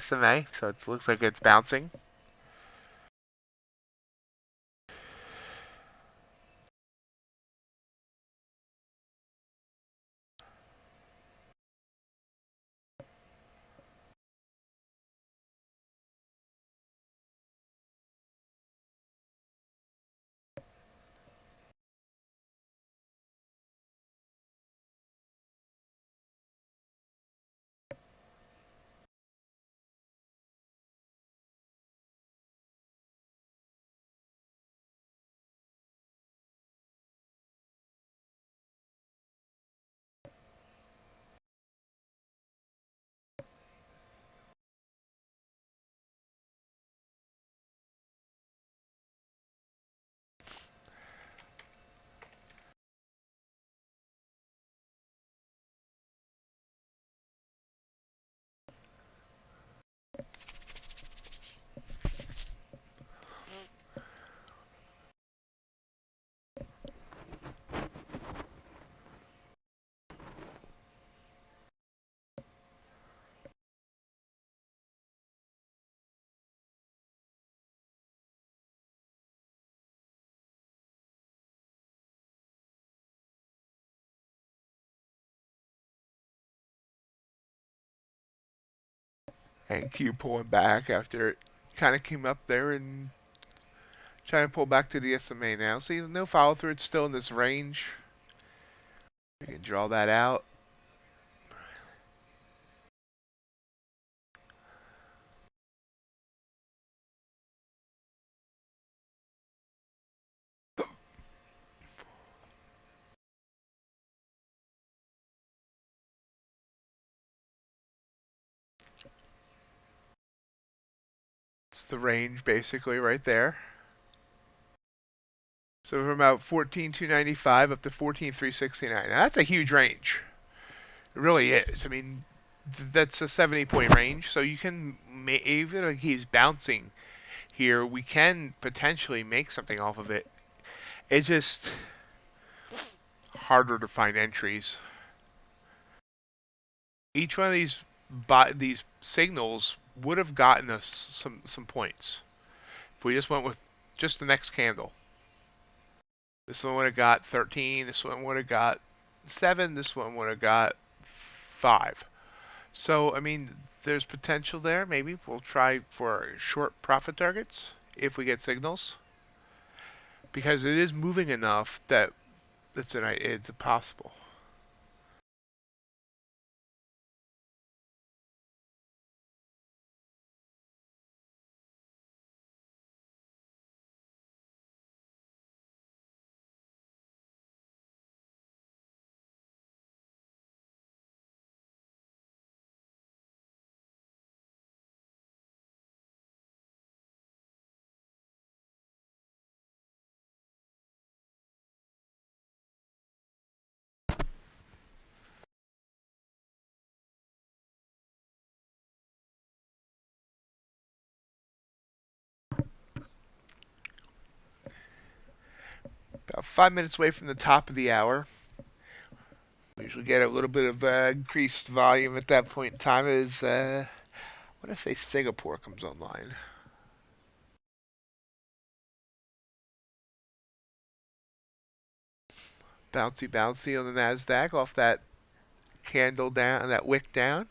SMA, so it looks like it's bouncing. And Q pulling back after it kind of came up there and trying to pull back to the SMA now. See, no follow through. It's still in this range. We can draw that out. It's the range basically right there. So from about 14,295 up to 14,369. Now that's a huge range. It really is. I mean, that's a 70-point range. So you can, even if he's bouncing here, we can potentially make something off of it. It's just harder to find entries. Each one of these signals would have gotten us some points if we just went with just the next candle. This one would have got 13. This one would have got 7. This one would have got 5. So, I mean, there's potential there. Maybe we'll try for short profit targets if we get signals. Because it is moving enough that it's possible. About 5 minutes away from the top of the hour. We usually get a little bit of increased volume at that point in time as, what if say Singapore comes online? Bouncy bouncy on the NASDAQ off that candle down, that wick down.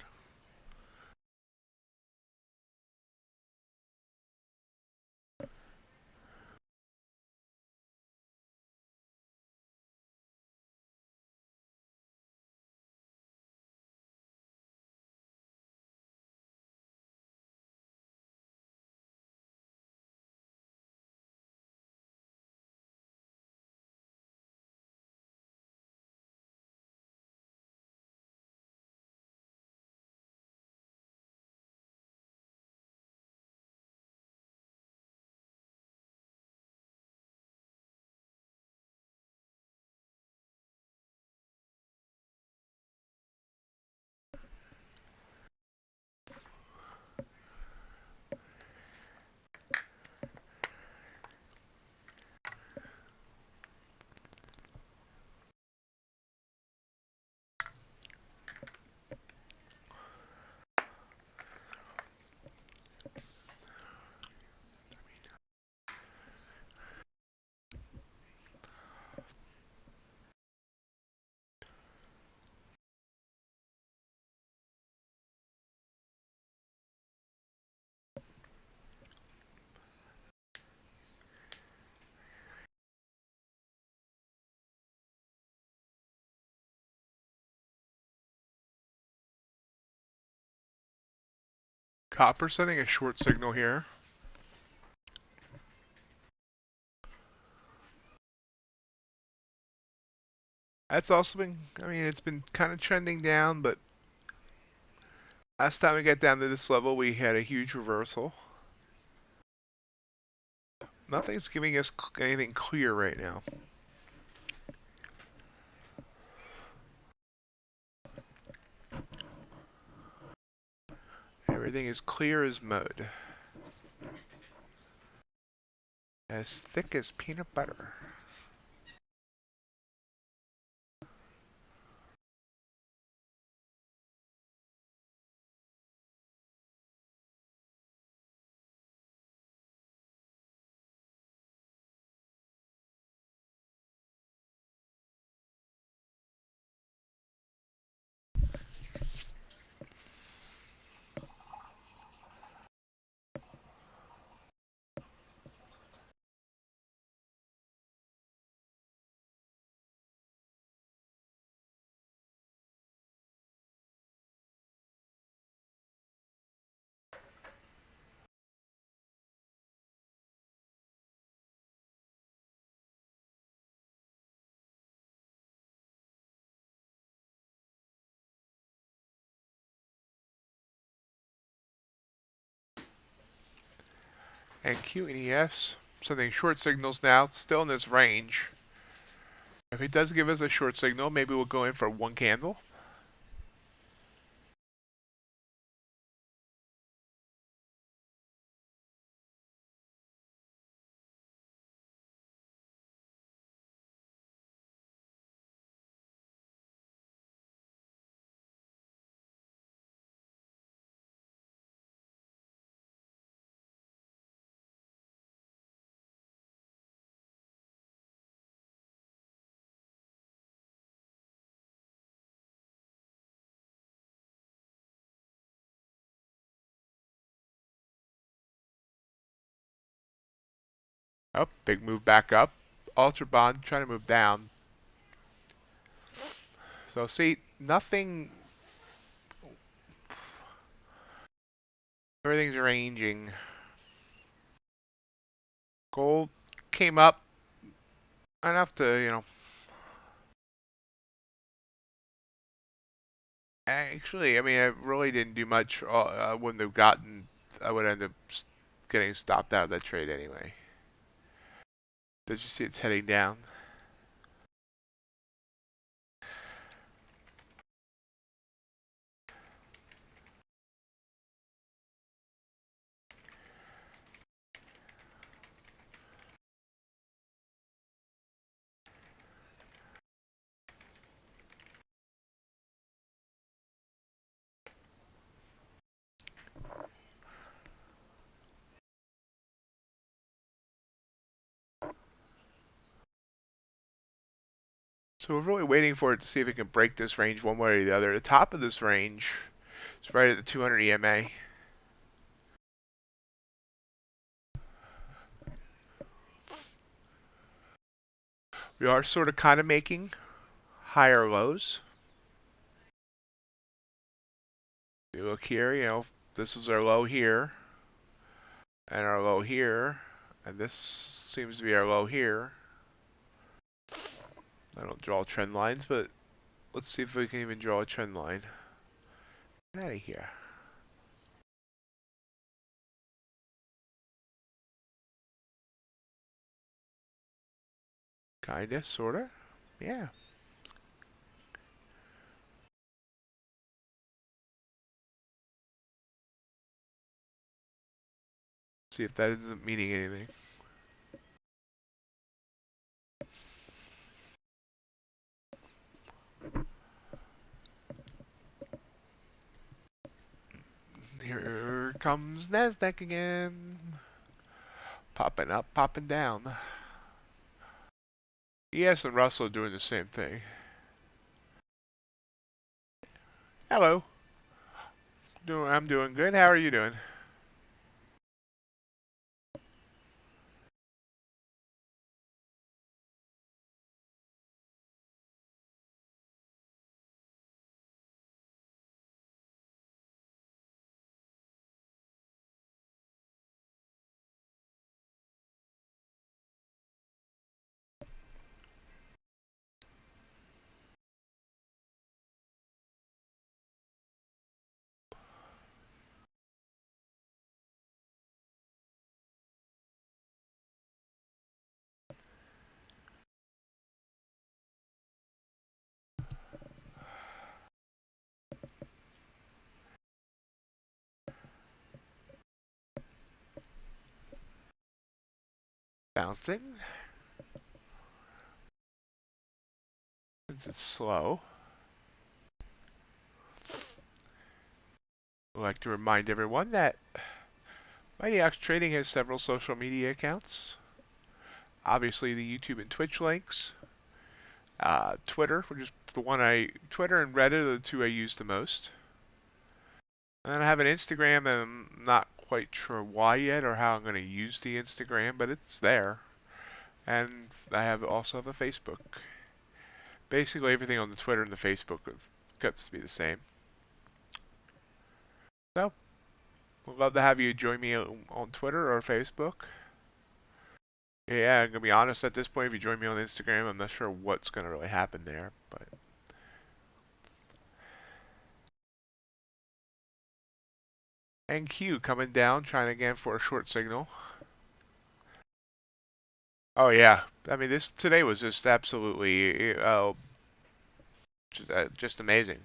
Copper sending a short signal here. That's also been, I mean, it's been kind of trending down, but last time we got down to this level, we had a huge reversal. Nothing's giving us anything clear right now. Everything is clear as mud. As thick as peanut butter. And Q and ES sending short signals now, still in this range. If it does give us a short signal, maybe we'll go in for one candle. Oh, big move back up. UltraBond trying to move down. So see, nothing. Everything's ranging. Gold came up enough to, actually, I mean, I really didn't do much. I wouldn't have gotten, I would end up getting stopped out of that trade anyway. Did you see it's heading down? So we're really waiting for it to see if it can break this range one way or the other. The top of this range is right at the 200 EMA. We are sort of kind of making higher lows. If you look here, this is our low here, and our low here, and this seems to be our low here. I don't draw trend lines, but let's see if we can even draw a trend line. Get out of here. Kinda, sorta. Yeah. See if that isn't meaning anything. Here comes NASDAQ again. Popping up, popping down. ES and Russell are doing the same thing. Hello. I'm doing good. How are you doing? Bouncing. Since it's slow. I'd like to remind everyone that MightyOxTrading has several social media accounts. Obviously the YouTube and Twitch links. Twitter, which is Twitter and Reddit are the two I use the most. And then I have an Instagram, and I'm not quite sure why yet or how I'm going to use the Instagram, but it's there. And I also have a Facebook. Basically everything on the Twitter and the Facebook gets to be the same. So, would love to have you join me on Twitter or Facebook. Yeah, I'm going to be honest, at this point, if you join me on Instagram, I'm not sure what's going to really happen there, but... NQ coming down, trying again for a short signal. Oh yeah, I mean today was just absolutely just amazing.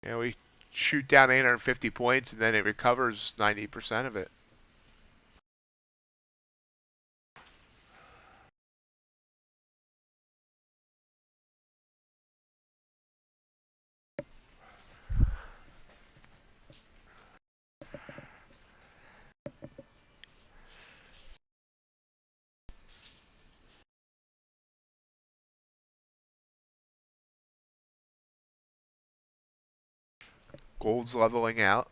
We shoot down 850 points and then it recovers 90% of it. Gold's leveling out.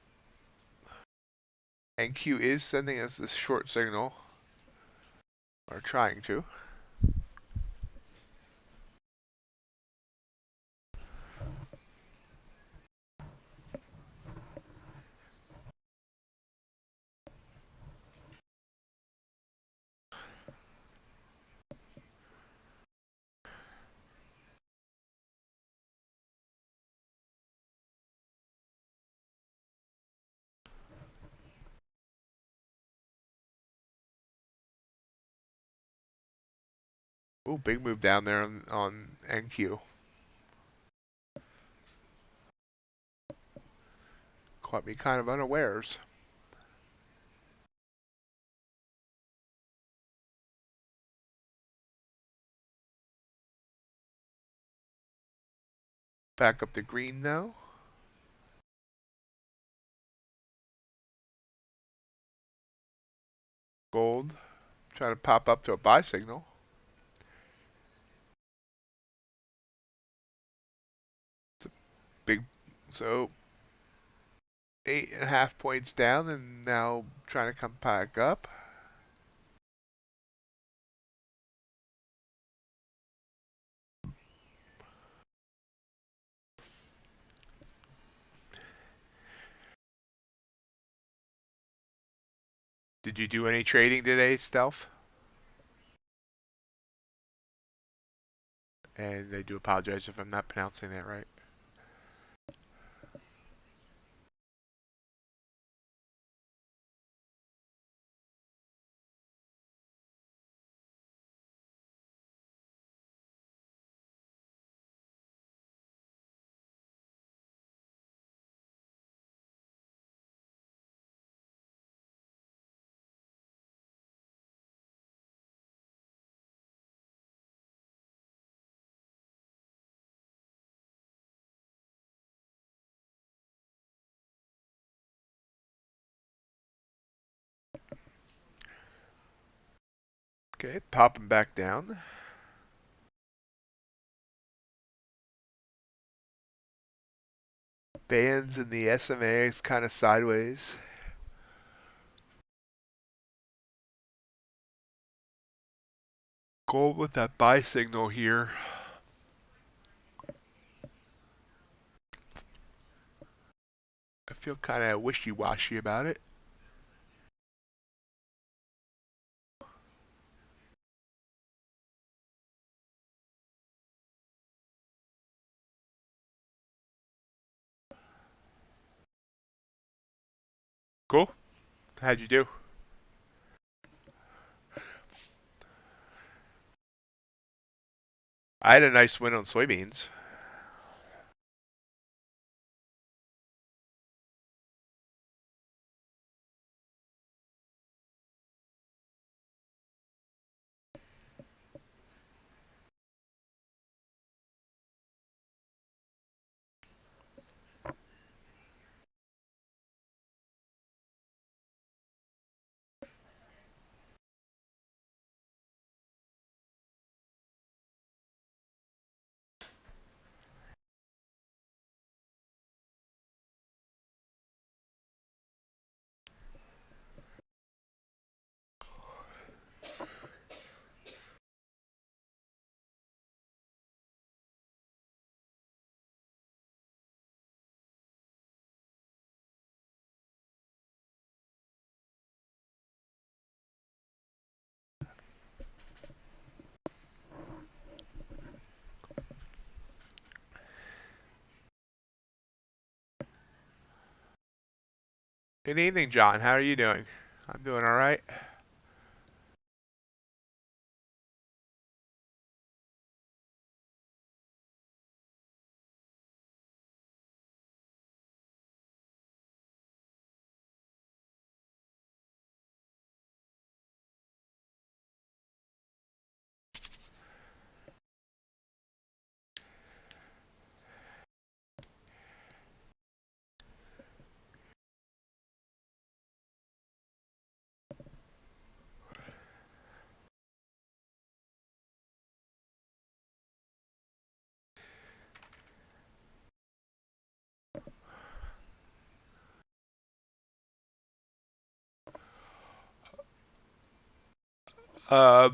NQ is sending us this short signal, or trying to. Ooh, big move down there on NQ. Caught me kind of unawares. Back up to green though. Gold trying to pop up to a buy signal. big, so 8.5 points down, and now trying to come back up. Did you do any trading today, Stealth? And I do apologize if I'm not pronouncing that right. Okay, popping back down. Bands in the SMA is kind of sideways. Gold with that buy signal here. I feel kind of wishy-washy about it. Cool. How'd you do? I had a nice win on soybeans. Good evening, John. How are you doing? I'm doing all right. Uh,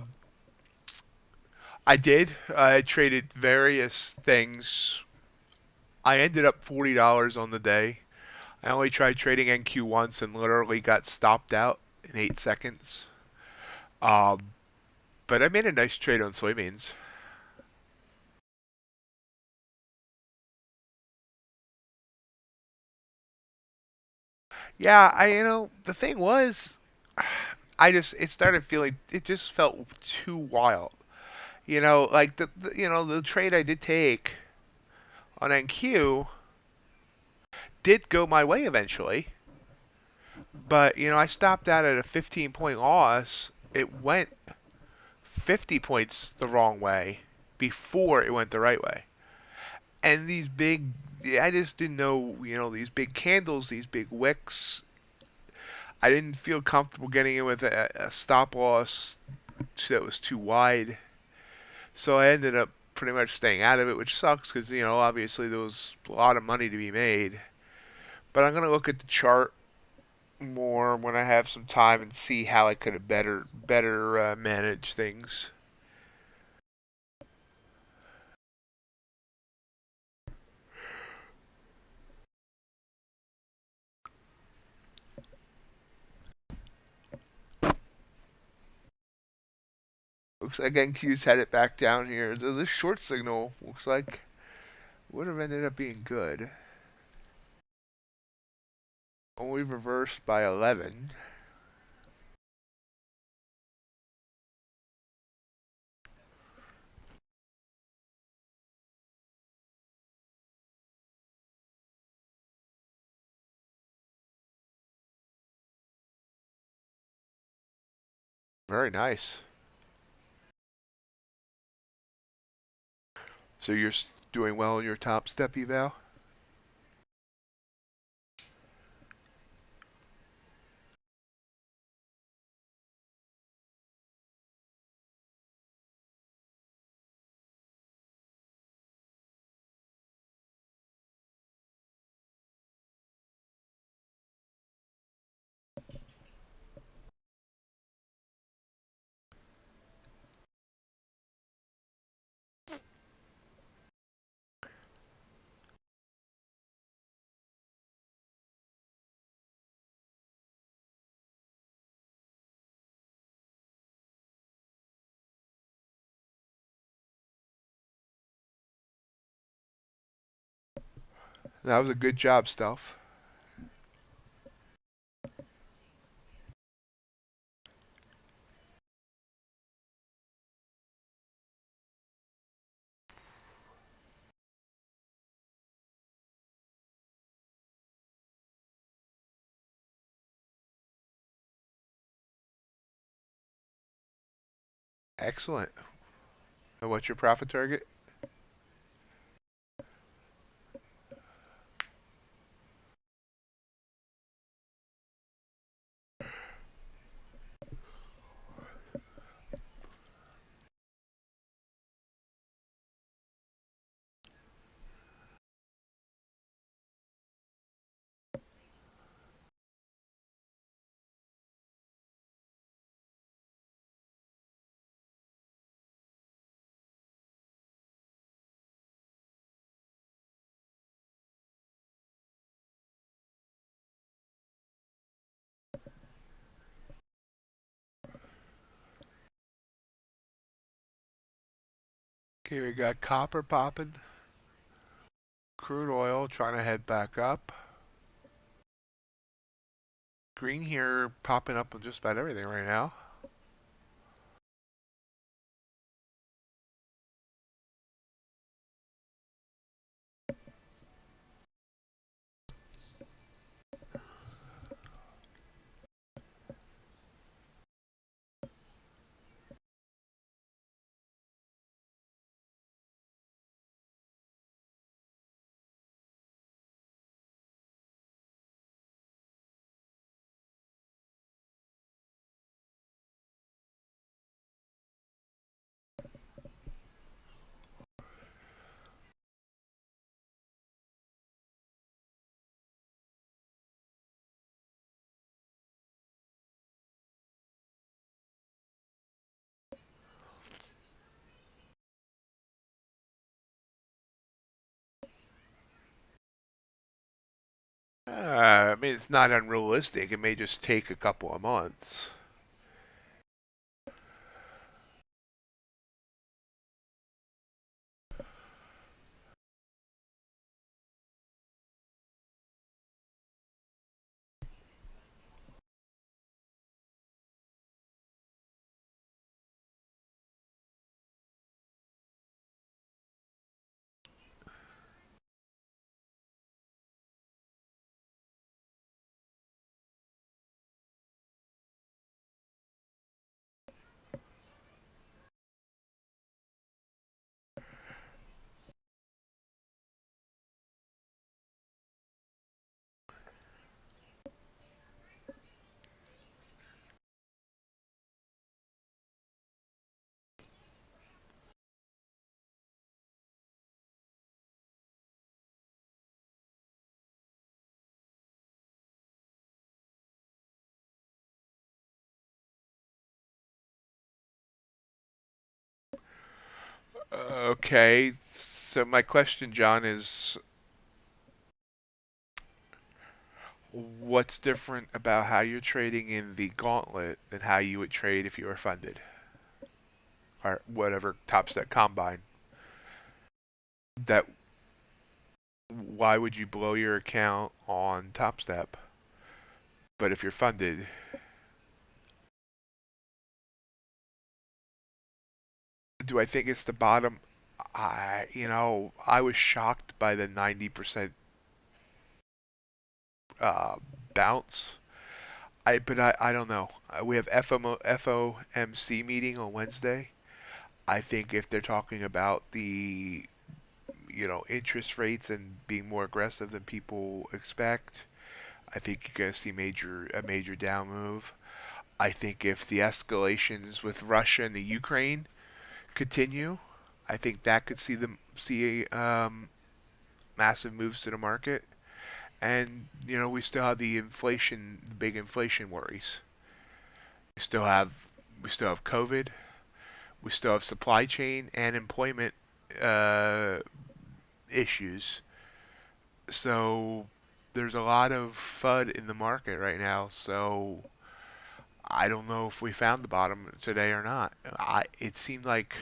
I did. I traded various things. I ended up $40 on the day. I only tried trading NQ once and literally got stopped out in 8 seconds. Um, but I made a nice trade on soybeans. Yeah, the thing was, it started feeling, it just felt too wild. Like the trade I did take on NQ did go my way eventually, but I stopped out at a 15-point loss. It went 50 points the wrong way before it went the right way. And these big, I just didn't know, these big candles, these big wicks. I didn't feel comfortable getting in with a stop loss that was too wide. So I ended up pretty much staying out of it, which sucks because, obviously there was a lot of money to be made. But I'm going to look at the chart more when I have some time and see how I could have better manage things. Looks like NQ's headed back down here. So this short signal looks like would have ended up being good. Only reversed by 11. Very nice. So you're doing well in your top step eval? That was a good job, Stealth. Excellent. And what's your profit target? Okay, we got copper popping. Crude oil trying to head back up. Green here popping up with just about everything right now. I mean, it's not unrealistic. It may just take a couple of months. Okay, so my question, John, is what's different about how you're trading in the gauntlet than how you would trade if you were funded? Or whatever top step combine. That why would you blow your account on Top Step? But if you're funded, do I think it's the bottom? I was shocked by the 90% uh, bounce. But I don't know. We have FOMC meeting on Wednesday. I think if they're talking about the interest rates and being more aggressive than people expect, I think you're going to see a major down move. I think if the escalations with Russia and the Ukraine continue, I think that could see massive moves to the market. And we still have the big inflation worries. We still have we still have COVID. We still have supply chain and employment uh, issues. So there's a lot of FUD in the market right now. So I don't know if we found the bottom today or not. It seemed like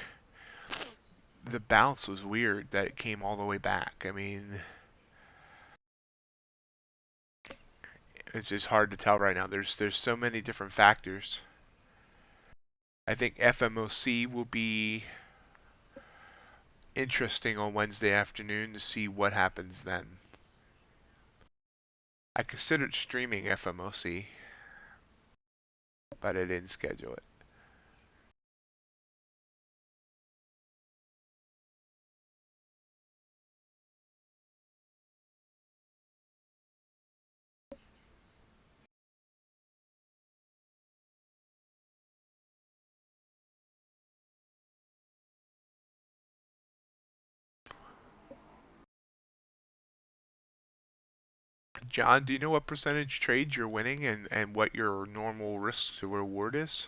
the bounce was weird that it came all the way back. I mean, it's just hard to tell right now. There's so many different factors. I think FMOC will be interesting on Wednesday afternoon to see what happens then. I considered streaming FMOC, but I didn't schedule it. John, do you know what percentage trades you're winning and what your normal risk to reward is?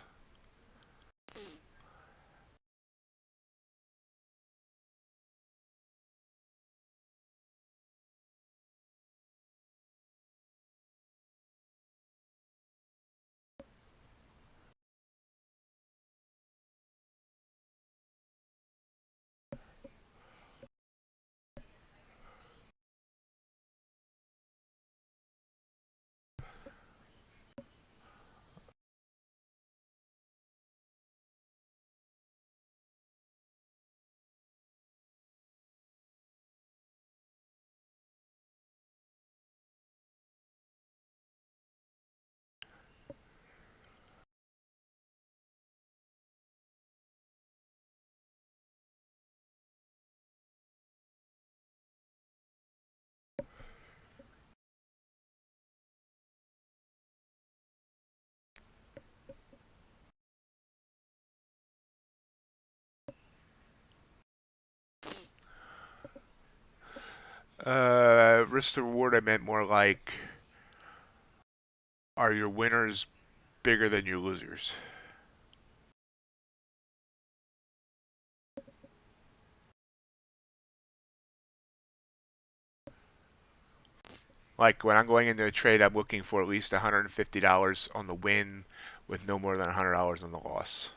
Risk to reward, I meant more like, are your winners bigger than your losers? Like when I'm going into a trade, I'm looking for at least $150 on the win with no more than $100 on the loss.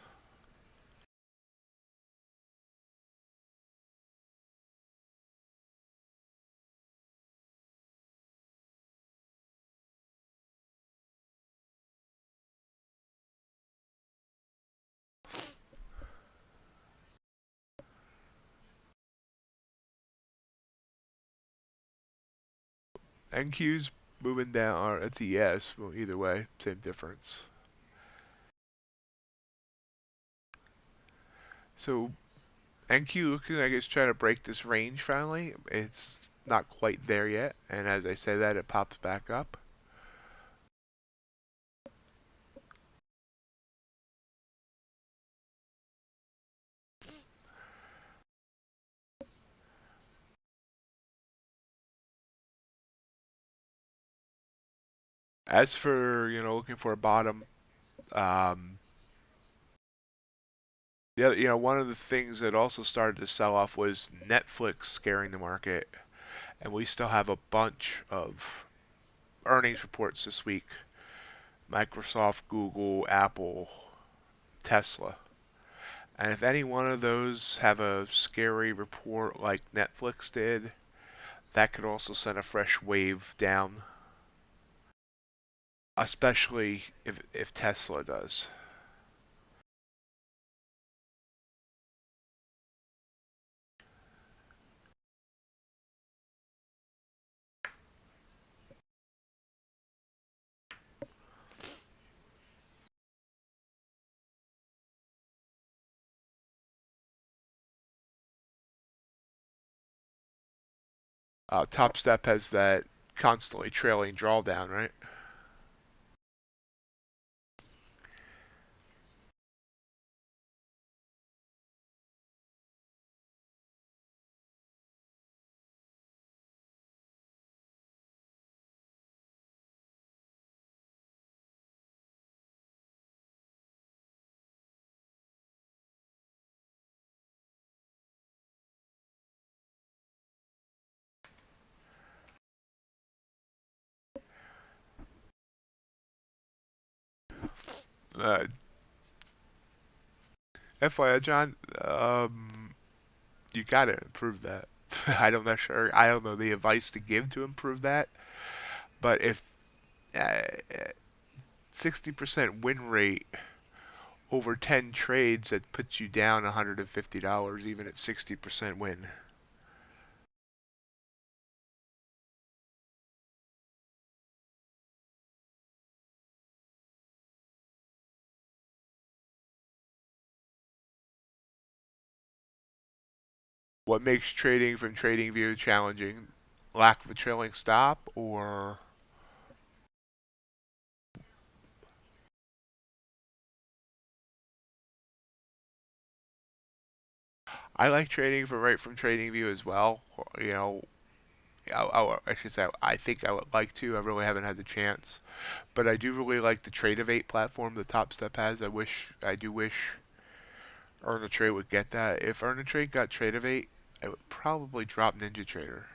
NQ's moving down, or it's a yes. Well, either way, same difference. So NQ looking like it's trying to break this range finally. It's not quite there yet, and as I say that, it pops back up. As for looking for a bottom, um, Yeah, one of the things that also started to sell off was Netflix scaring the market, and we still have a bunch of earnings reports this week. Microsoft, Google, Apple, Tesla. And if any one of those have a scary report like Netflix did, that could also send a fresh wave down, especially if Tesla does. Top Step has that constantly trailing drawdown, right? Uh, FYI, John, you gotta improve that. I don't know the advice to give to improve that, but if uh, 60% win rate over 10 trades, that puts you down $150 even at 60% win. What makes trading from TradingView challenging? Lack of a trailing stop, or I like trading from right from TradingView as well. You know, I should say I think I would like to. I really haven't had the chance, but I do really like the Trade platform that Top Step has. I do wish Earn a Trade would get that. If Earn a Trade got Trade I would probably drop NinjaTrader.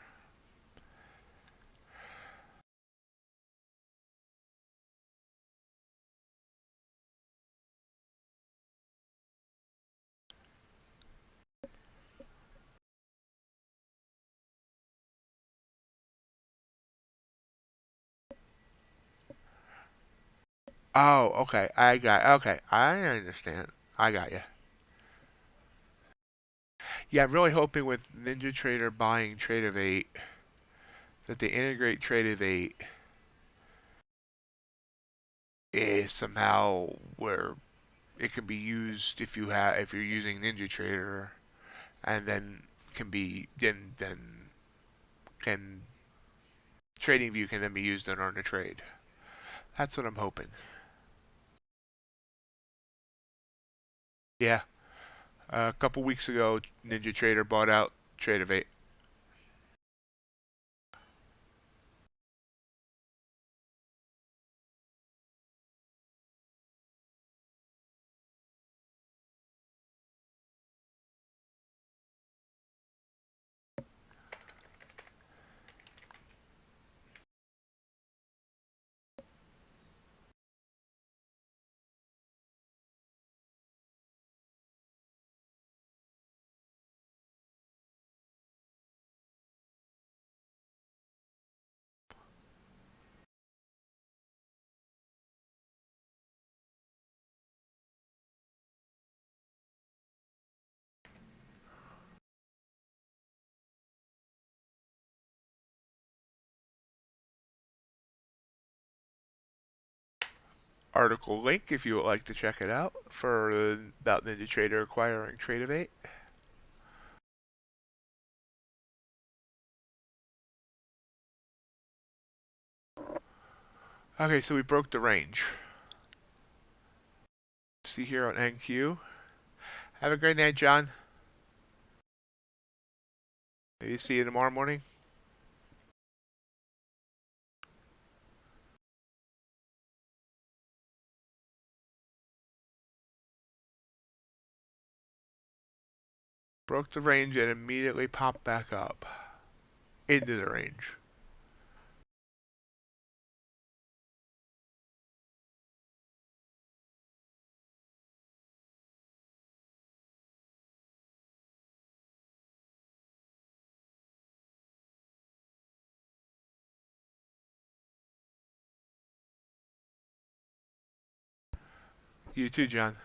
Oh, okay. Okay. I understand. I got you. Yeah, I'm really hoping with NinjaTrader buying Trade that they integrate Trade is somehow where it can be used if you're using NinjaTrader, and then can be then can TradingView can then be used to earn a trade. That's what I'm hoping. Yeah, a couple weeks ago, NinjaTrader bought out Trade. Article link if you would like to check it out for about NinjaTrader acquiring Trade. Okay, so we broke the range. See here on NQ. Have a great night, John. Maybe see you tomorrow morning. Broke the range and immediately popped back up into the range. You too, John.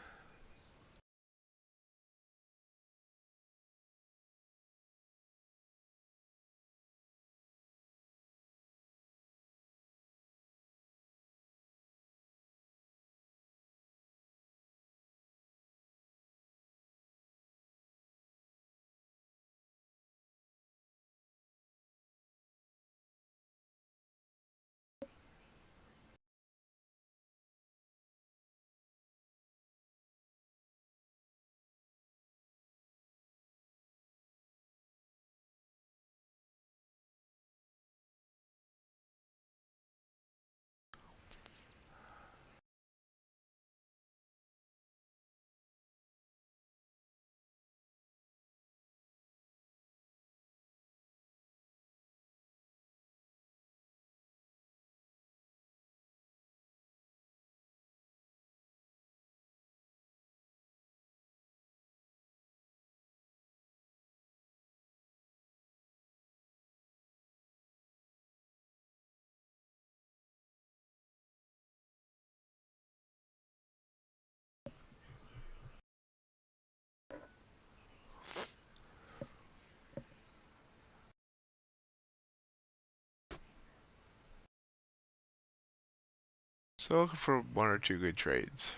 So looking for one or two good trades.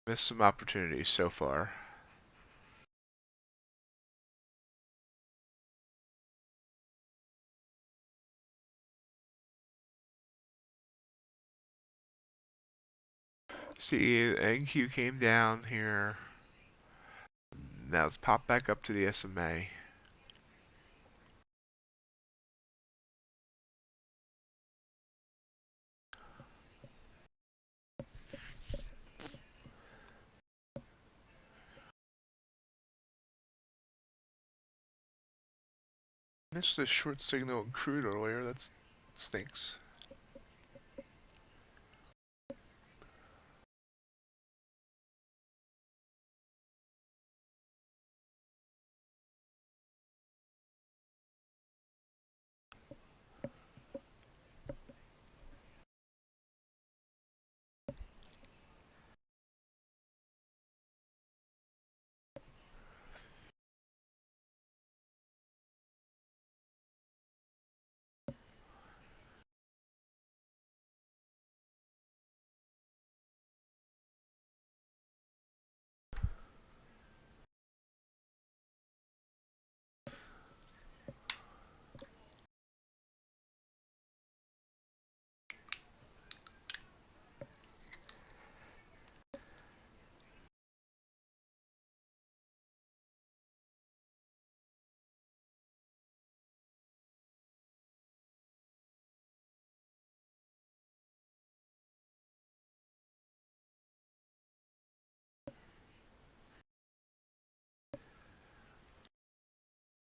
Missed some opportunities so far. See, NQ came down here. Now it's popped back up to the SMA. Missed a short signal in crude earlier. That stinks.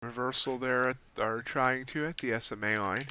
Reversal there are trying to at the SMA line.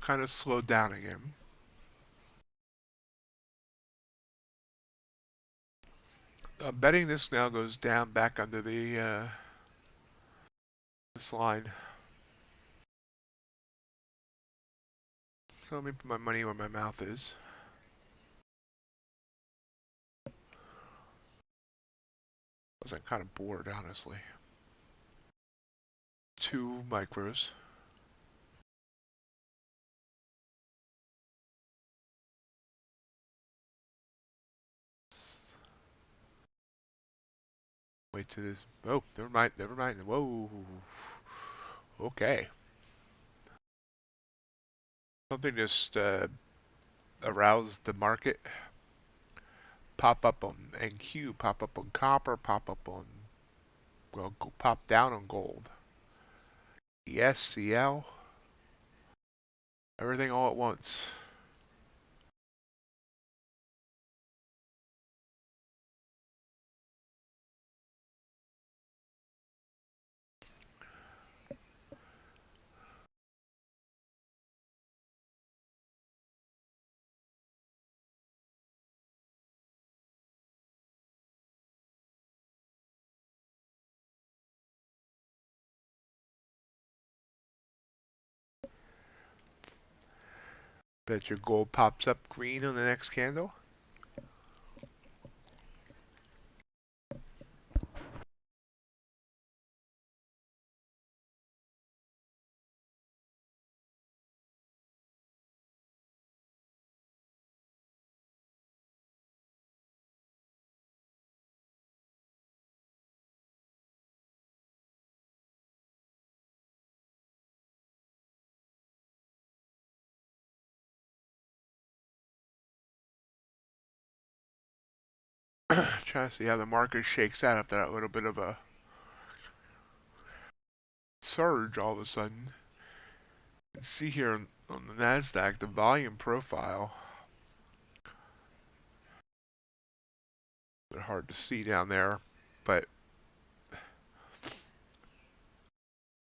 Kind of slowed down again. Betting this now goes down back under the this line. So let me put my money where my mouth is. I was kind of bored, honestly. 2 micros. Wait to this. Oh, never mind. Never mind. Whoa. Okay. Something just aroused the market. Pop up on NQ, pop up on copper, pop up on, well, go pop down on gold. ESCL. Everything all at once. Bet your gold pops up green on the next candle. Trying to see how the market shakes out after that little bit of a surge all of a sudden. You can see here on the NASDAQ, the volume profile. A bit hard to see down there, but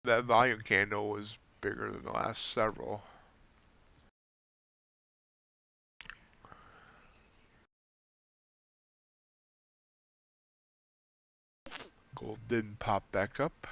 that volume candle was bigger than the last several. Gold didn't pop back up.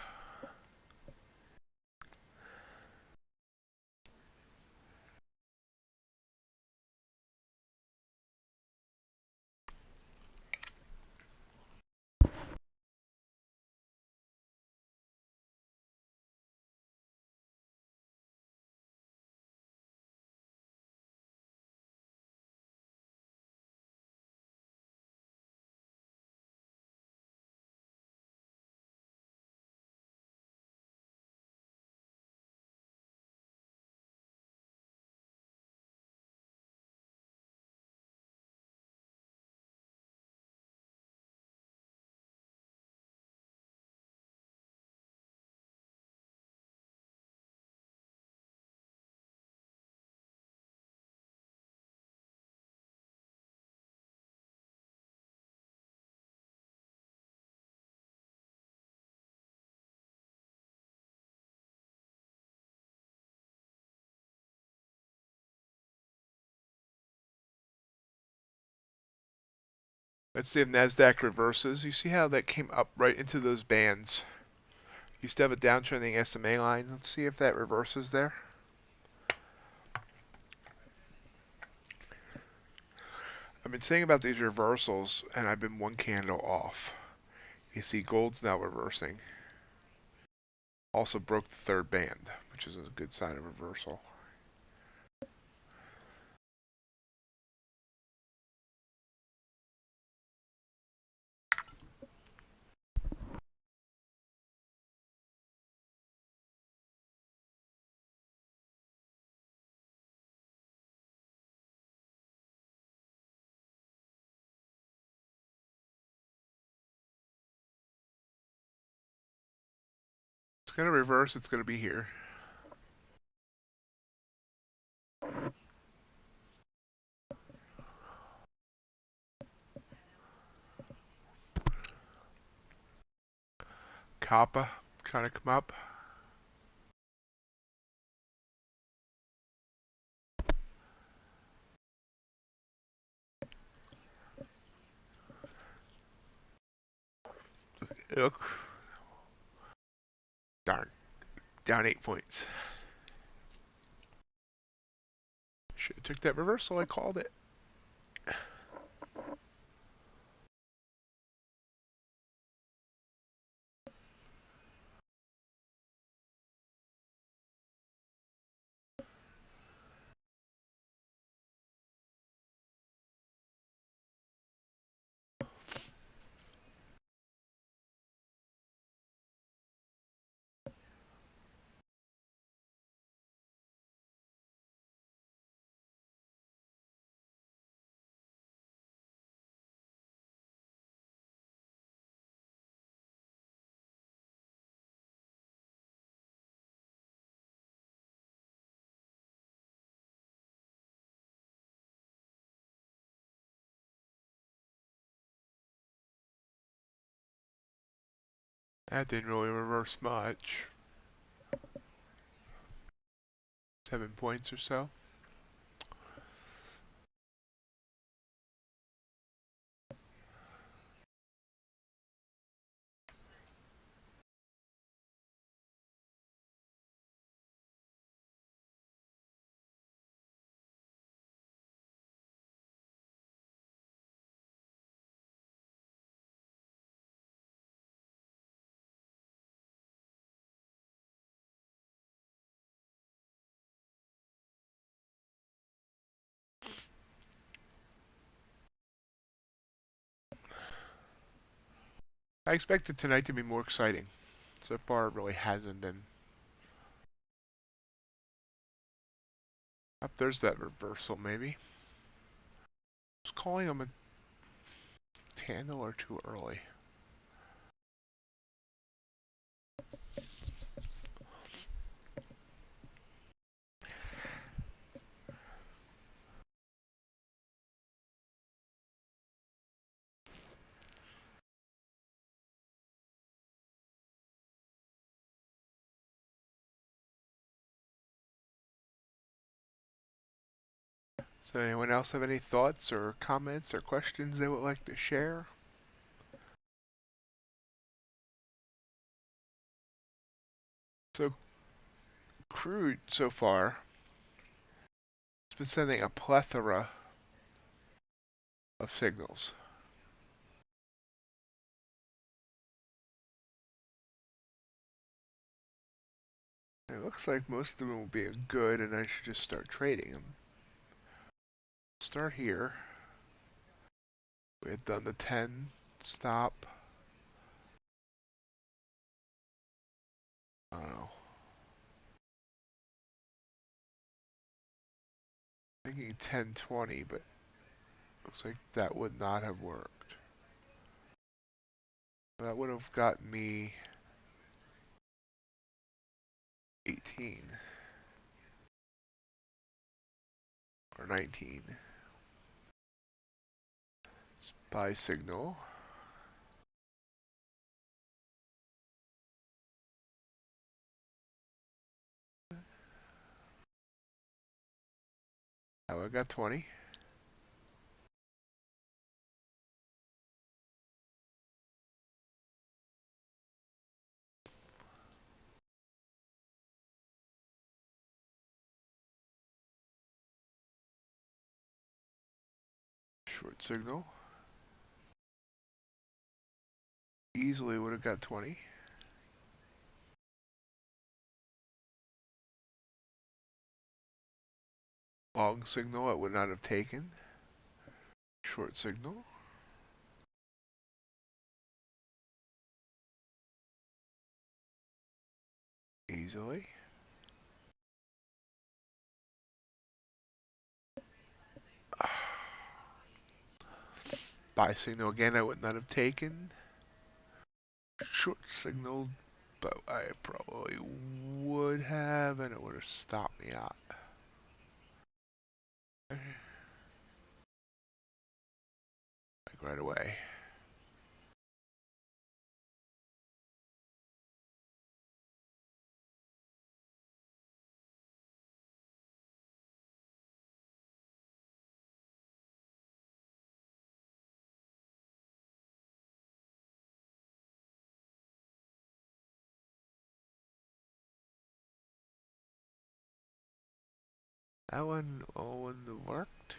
Let's see if NASDAQ reverses. You see how that came up right into those bands. Used to have a downtrending SMA line. Let's see if that reverses there. I've been saying about these reversals, and I've been 1 candle off. You see gold's now reversing. Also broke the 3rd band, which is a good sign of reversal. It's going to reverse. It's going to be here. Kappa trying to come up. Look. Darn. Down 8 points. Should have took that reversal. I called it. That didn't really reverse much. 7 points or so. I expected tonight to be more exciting. So far, it really hasn't been. Up there's that reversal, maybe. Just calling him a candle or too early. So anyone else have any thoughts or comments or questions they would like to share? So Crude so far has been sending a plethora of signals. It looks like most of them will be good and I should just start trading them. Start here. We had done the 10, stop. I don't know. Thinking 10-20, but looks like that would not have worked. That would have gotten me 18 or 19. Buy signal. Now I got 20. Short signal. Easily would have got 20. Long signal I would not have taken. Short signal. Easily. Buy signal again I would not have taken. Short signal, but I probably would have, and it would have stopped me out. Like right away. That one, oh, wouldn't worked.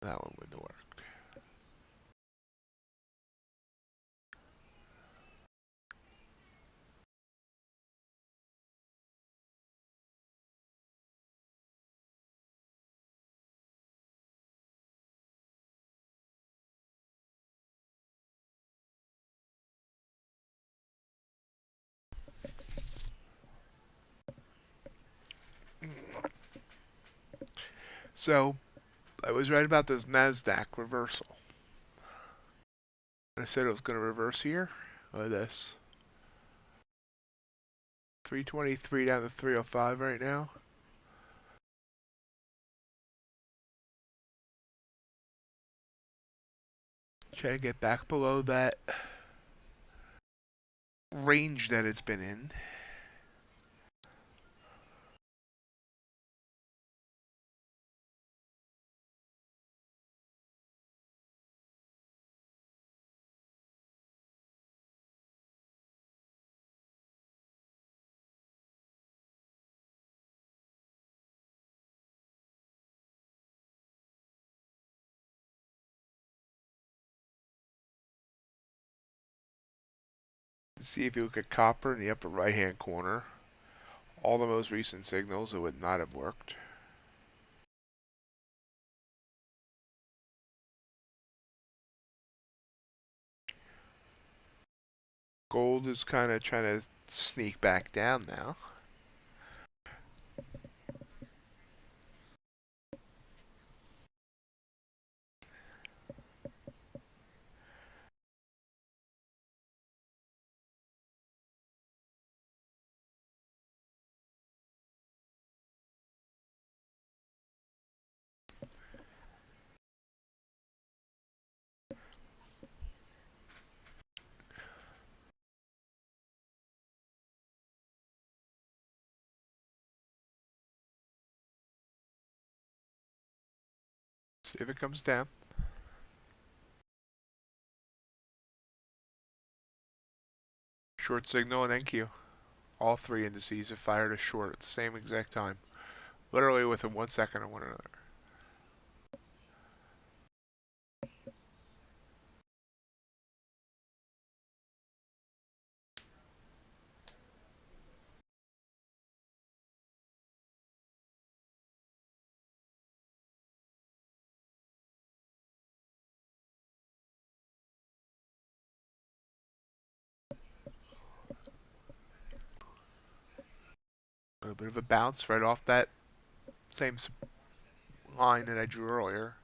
That one wouldn't work. So, I was right about this NASDAQ reversal. I said it was going to reverse here. Look at this. 323 down to 305 right now. Try to get back below that range that it's been in. See if you look at copper in the upper right hand corner. All the most recent signals, it would not have worked. Gold is kind of trying to sneak back down now. See if it comes down. Short signal and NQ. All three indices have fired a short at the same exact time. Literally within 1 second of one another. A little bit of a bounce right off that same line that I drew earlier.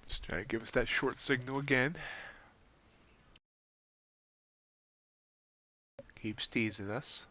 Just try to give us that short signal again. Keeps teasing us.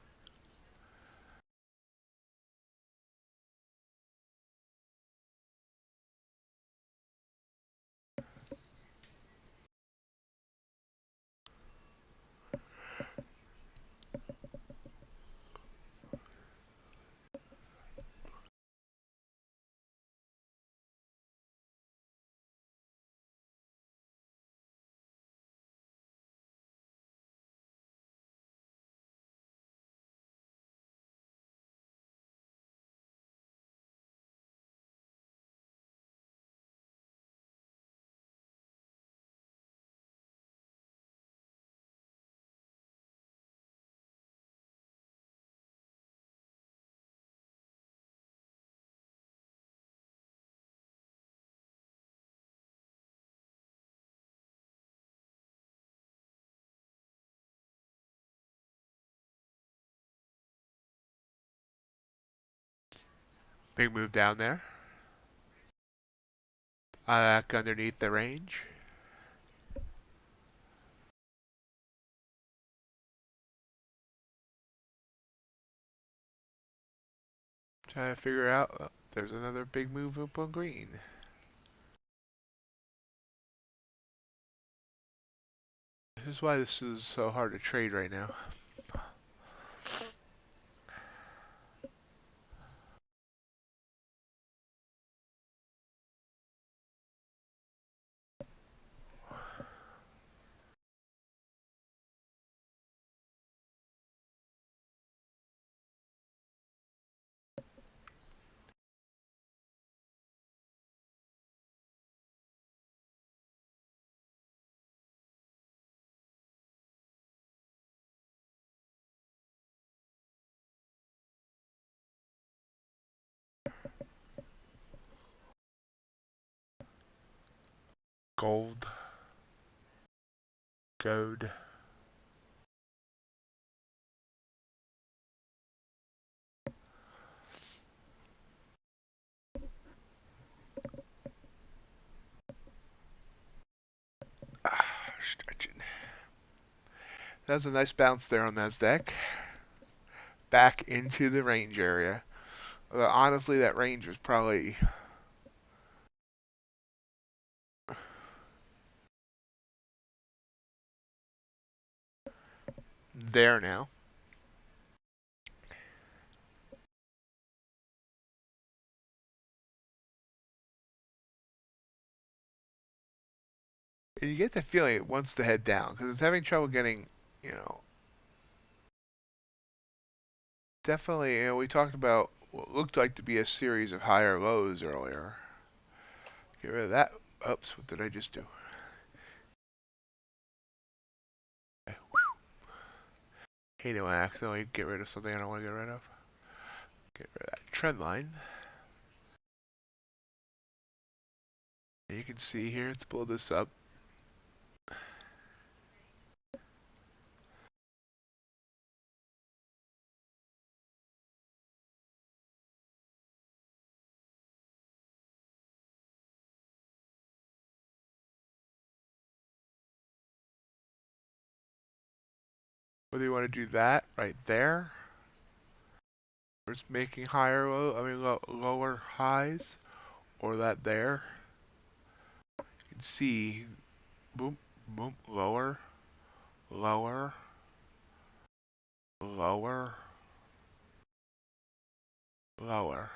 Big move down there. Back underneath the range. Trying to figure out, oh, there's another big move up on green. This is why this is so hard to trade right now. Gold. Gold. Stretching. That was a nice bounce there on NASDAQ. Back into the range area. Although honestly, that range was probably there now. And you get the feeling it wants to head down because it's having trouble getting, you know, definitely, you know, we talked about what looked like to be a series of higher lows earlier. Get rid of that. Oops, what did I just do? Hate it when I accidentally get rid of something I don't want to get rid of. Get rid of that trend line. And you can see here, let's pull this up. Whether you want to do that right there, or it's making higher low, lower highs, or that there. You can see, boom, boom, lower, lower, lower, lower.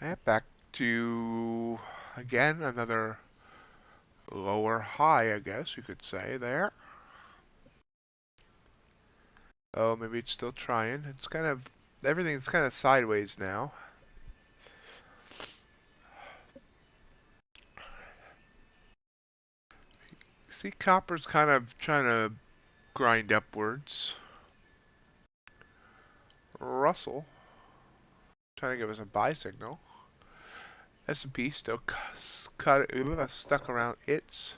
And back to, again, another lower high, I guess you could say there. Oh, maybe it's still trying. It's kind of, everything's kind of sideways now. See, copper's kind of trying to grind upwards. Russell trying to give us a buy signal. S&P still stuck around its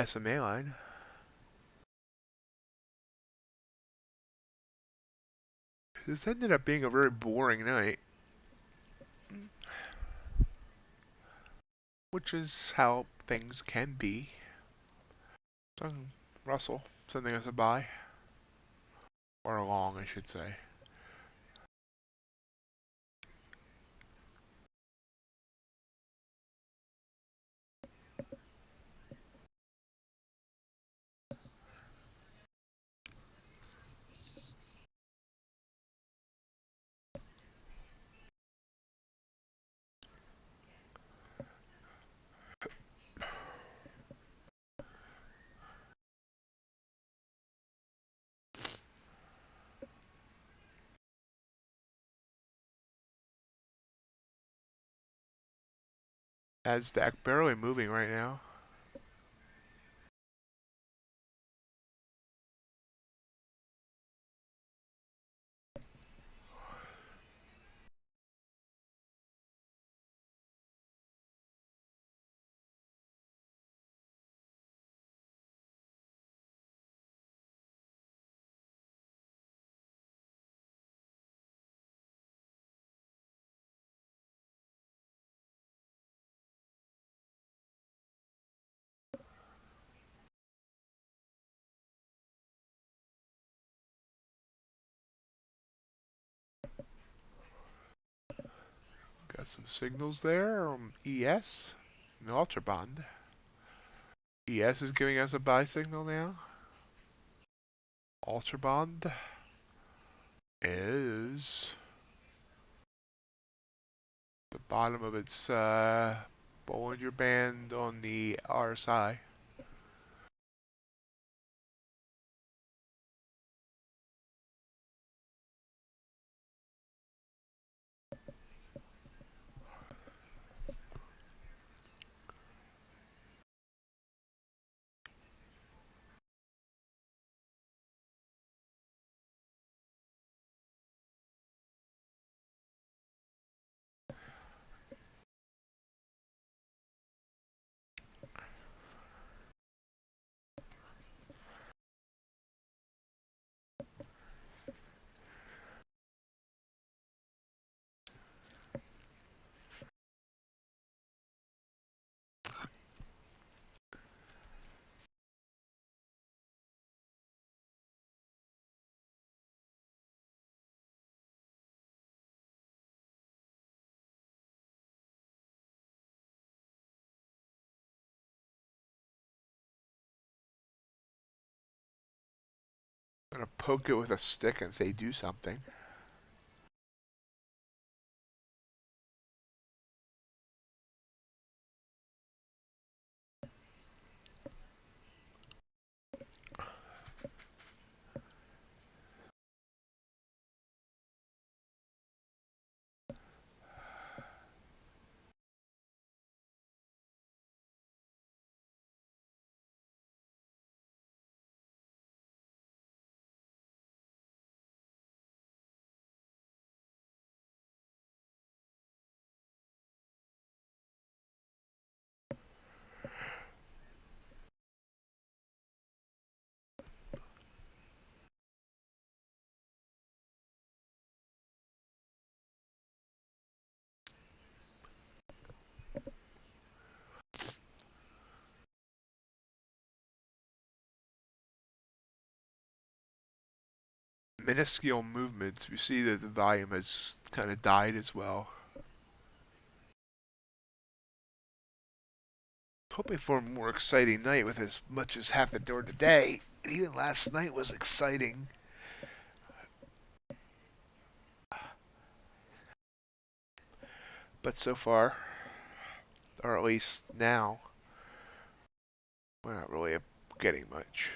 SMA line. This ended up being a very boring night, which is how things can be. So, Russell sending us a buy, or a long, I should say. Nasdaq barely moving right now. Got some signals there. ES, and UltraBond. ES is giving us a buy signal now. UltraBond is the bottom of its Bollinger Band on the RSI. I'm gonna poke it with a stick and say do something. Minuscule movements, we see that the volume has kind of died as well. Hoping for a more exciting night with as much as happened during the day. Even last night was exciting. But so far, or at least now, we're not really getting much.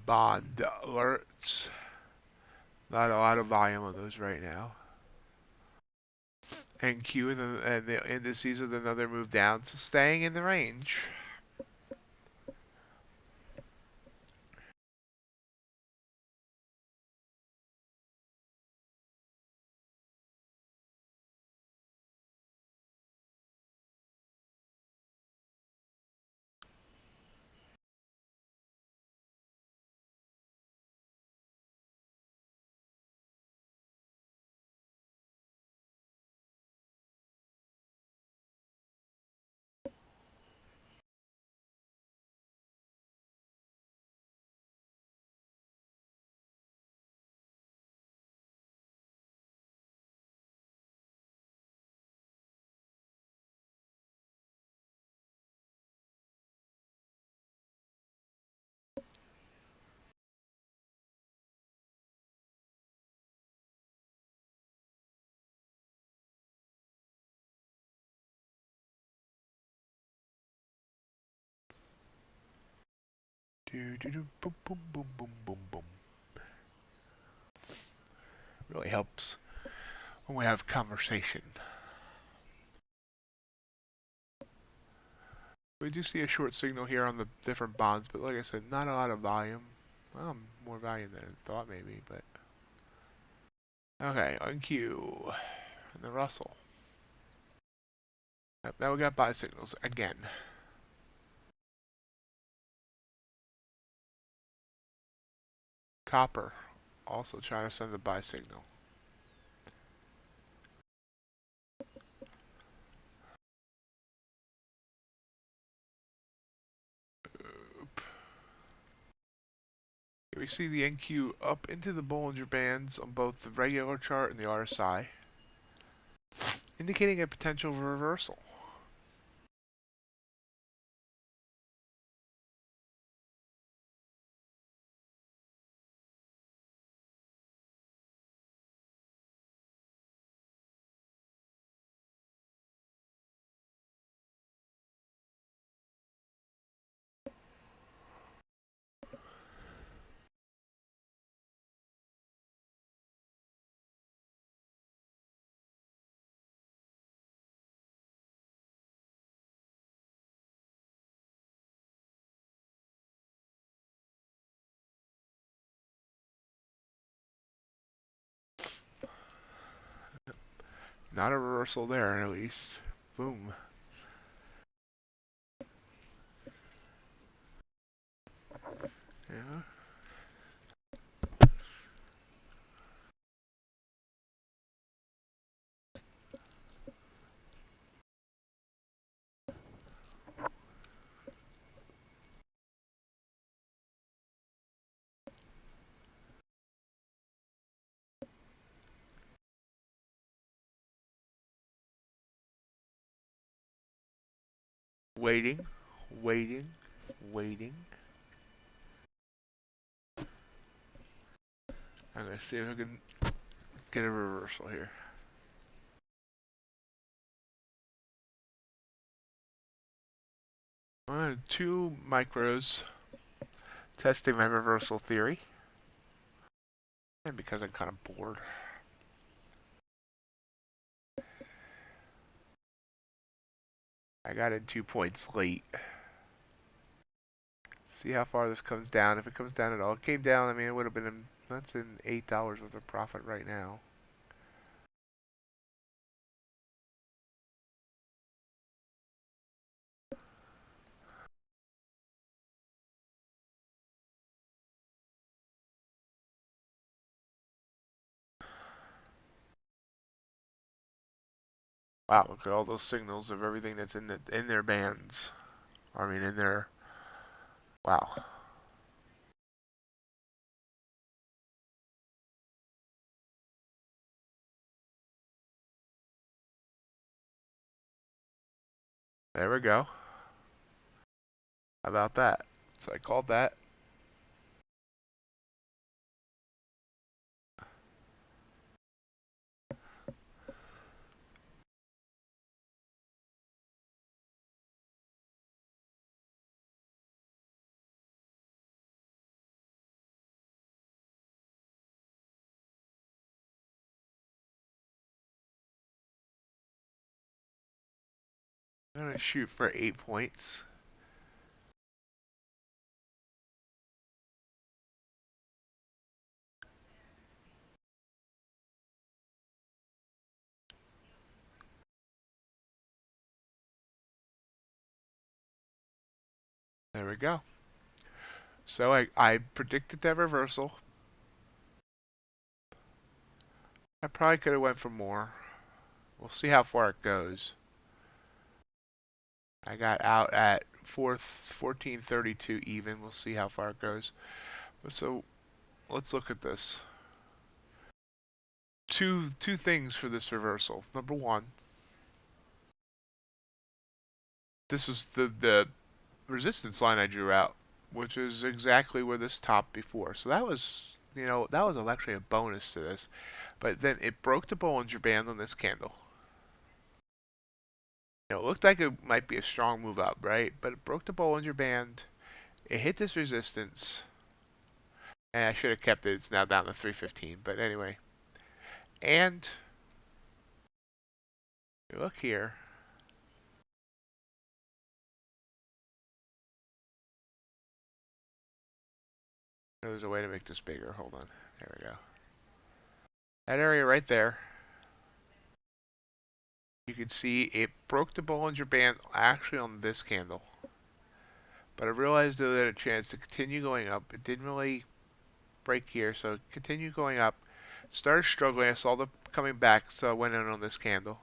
Bond alerts. Not a lot of volume on those right now. NQ and the indices with another move down, so staying in the range. Do do do boom boom boom boom boom boom. Really helps when we have conversation. We do see a short signal here on the different bonds, but like I said, not a lot of volume. Well, more volume than I thought maybe, but okay, on Q and the Russell. Yep, now we got buy signals again. Copper also trying to send the buy signal. Oop. Here we see the NQ up into the Bollinger Bands on both the regular chart and the RSI, indicating a potential reversal. Not a reversal there, at least. Boom. Yeah. Waiting, waiting, waiting. I'm gonna see if I can get a reversal here. Two micros testing my reversal theory. And because I'm kind of bored. I got in 2 points late. See how far this comes down. If it comes down at all. It came down, I mean, it would have been, that's in $8 worth of profit right now. Wow, look at all those signals of everything that's in their bands. I mean, in their, wow. There we go. How about that? So I called that. I'm gonna shoot for 8 points. There we go. So I predicted that reversal. I probably could have went for more. We'll see how far it goes. I got out at 1432 even. We'll see how far it goes. So let's look at this. Two things for this reversal. Number one, this was the resistance line I drew out, which is exactly where this topped before. So that was, that was actually a bonus to this. But then it broke the Bollinger Band on this candle. It looked like it might be a strong move up, right? But it broke the Bollinger Band. It hit this resistance. And I should have kept it. It's now down to 315. But anyway. And look here. There's a way to make this bigger. Hold on. There we go. That area right there. You can see it broke the Bollinger Band actually on this candle. But I realized there was a chance to continue going up. It didn't really break here, so it continued going up. Started struggling. I saw them coming back, so I went in on this candle.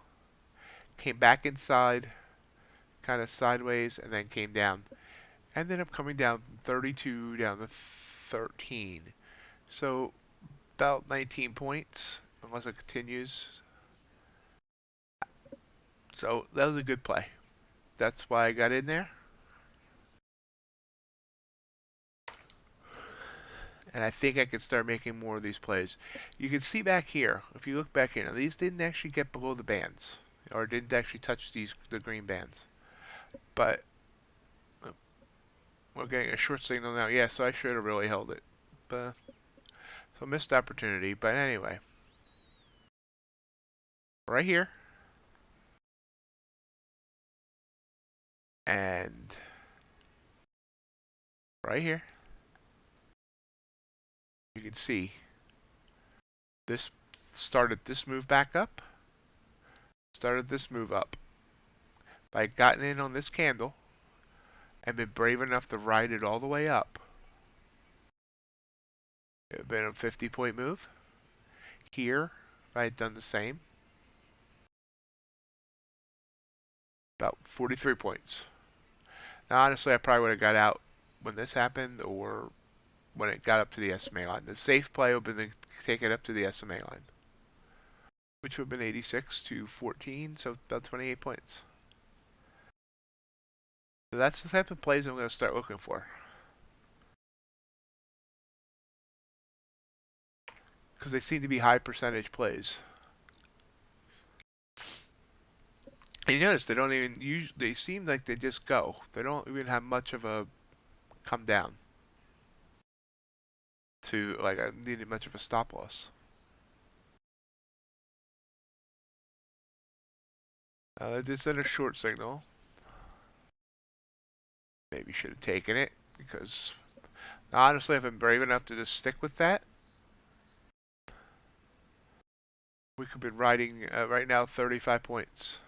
Came back inside, kind of sideways, and then came down. Ended up coming down from 32 down to 13. So about 19 points, unless it continues. So that was a good play. That's why I got in there. And I think I could start making more of these plays. You can see back here, if you look back here, now these didn't actually get below the bands, or didn't actually touch the green bands. But we're getting a short signal now. Yeah, so I should have really held it. But so missed opportunity. But anyway, right here, and right here, you can see this started this move back up. Started this move up. If I had gotten in on this candle and been brave enough to ride it all the way up, it would have been a 50-point move. Here, if I had done the same, about 43 points. Now, honestly, I probably would have got out when this happened or when it got up to the SMA line. The safe play would have been to take it up to the SMA line, which would have been 86 to 14, so about 28 points. So that's the type of plays I'm going to start looking for. Because they seem to be high percentage plays. And you notice they don't even use, they seem like they just go. They don't even have much of a come down to, like, I needed much of a stop loss. They did send a short signal. Maybe should have taken it because honestly, if I'm brave enough to just stick with that, we could be riding right now 35 points.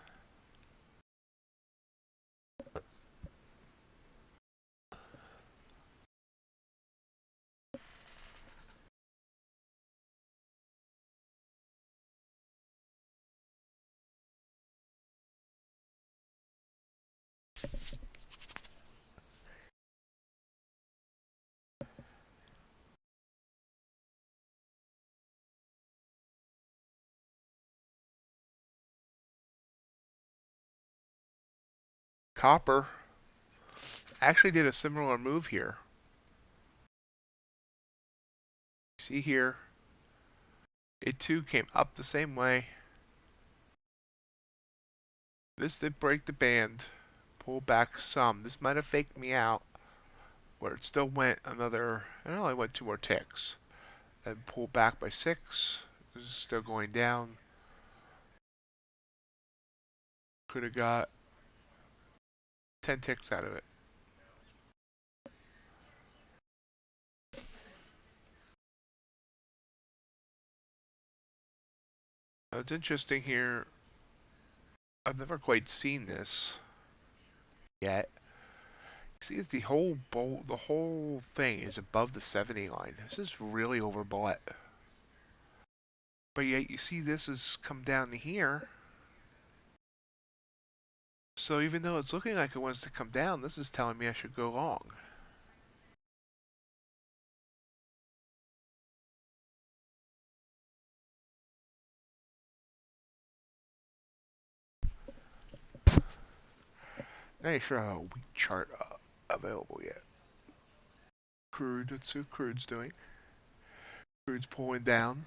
Copper actually did a similar move here. See here, it too came up the same way. This did break the band, pull back some. This might have faked me out, where it still went another, it only went 2 more ticks. And pulled back by 6. This is still going down. Could have got 10 ticks out of it. Now, it's interesting here. I've never quite seen this yet. See, the whole bowl, the whole thing is above the 70 line. This is really overbought. But yet you see this has come down to here. So even though it's looking like it wants to come down, this is telling me I should go long. Not sure how a weak chart available yet. Crude, let's see what Crude's doing. Crude's pulling down.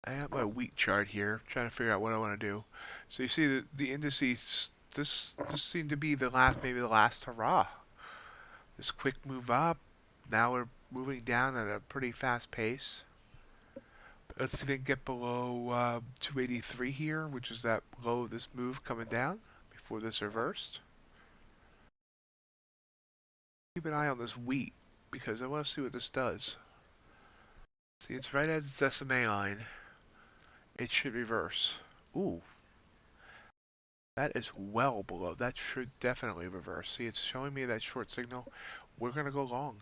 I have my week chart here, trying to figure out what I want to do. So you see the indices. This seemed to be the last, maybe the last hurrah. This quick move up. Now we're moving down at a pretty fast pace. Let's see if we can get below 283 here, which is that low of this move coming down before this reversed. Keep an eye on this wheat because I want to see what this does. See, it's right at its SMA line. It should reverse. Ooh, that is well below. That should definitely reverse. See, it's showing me that short signal. We're going to go long.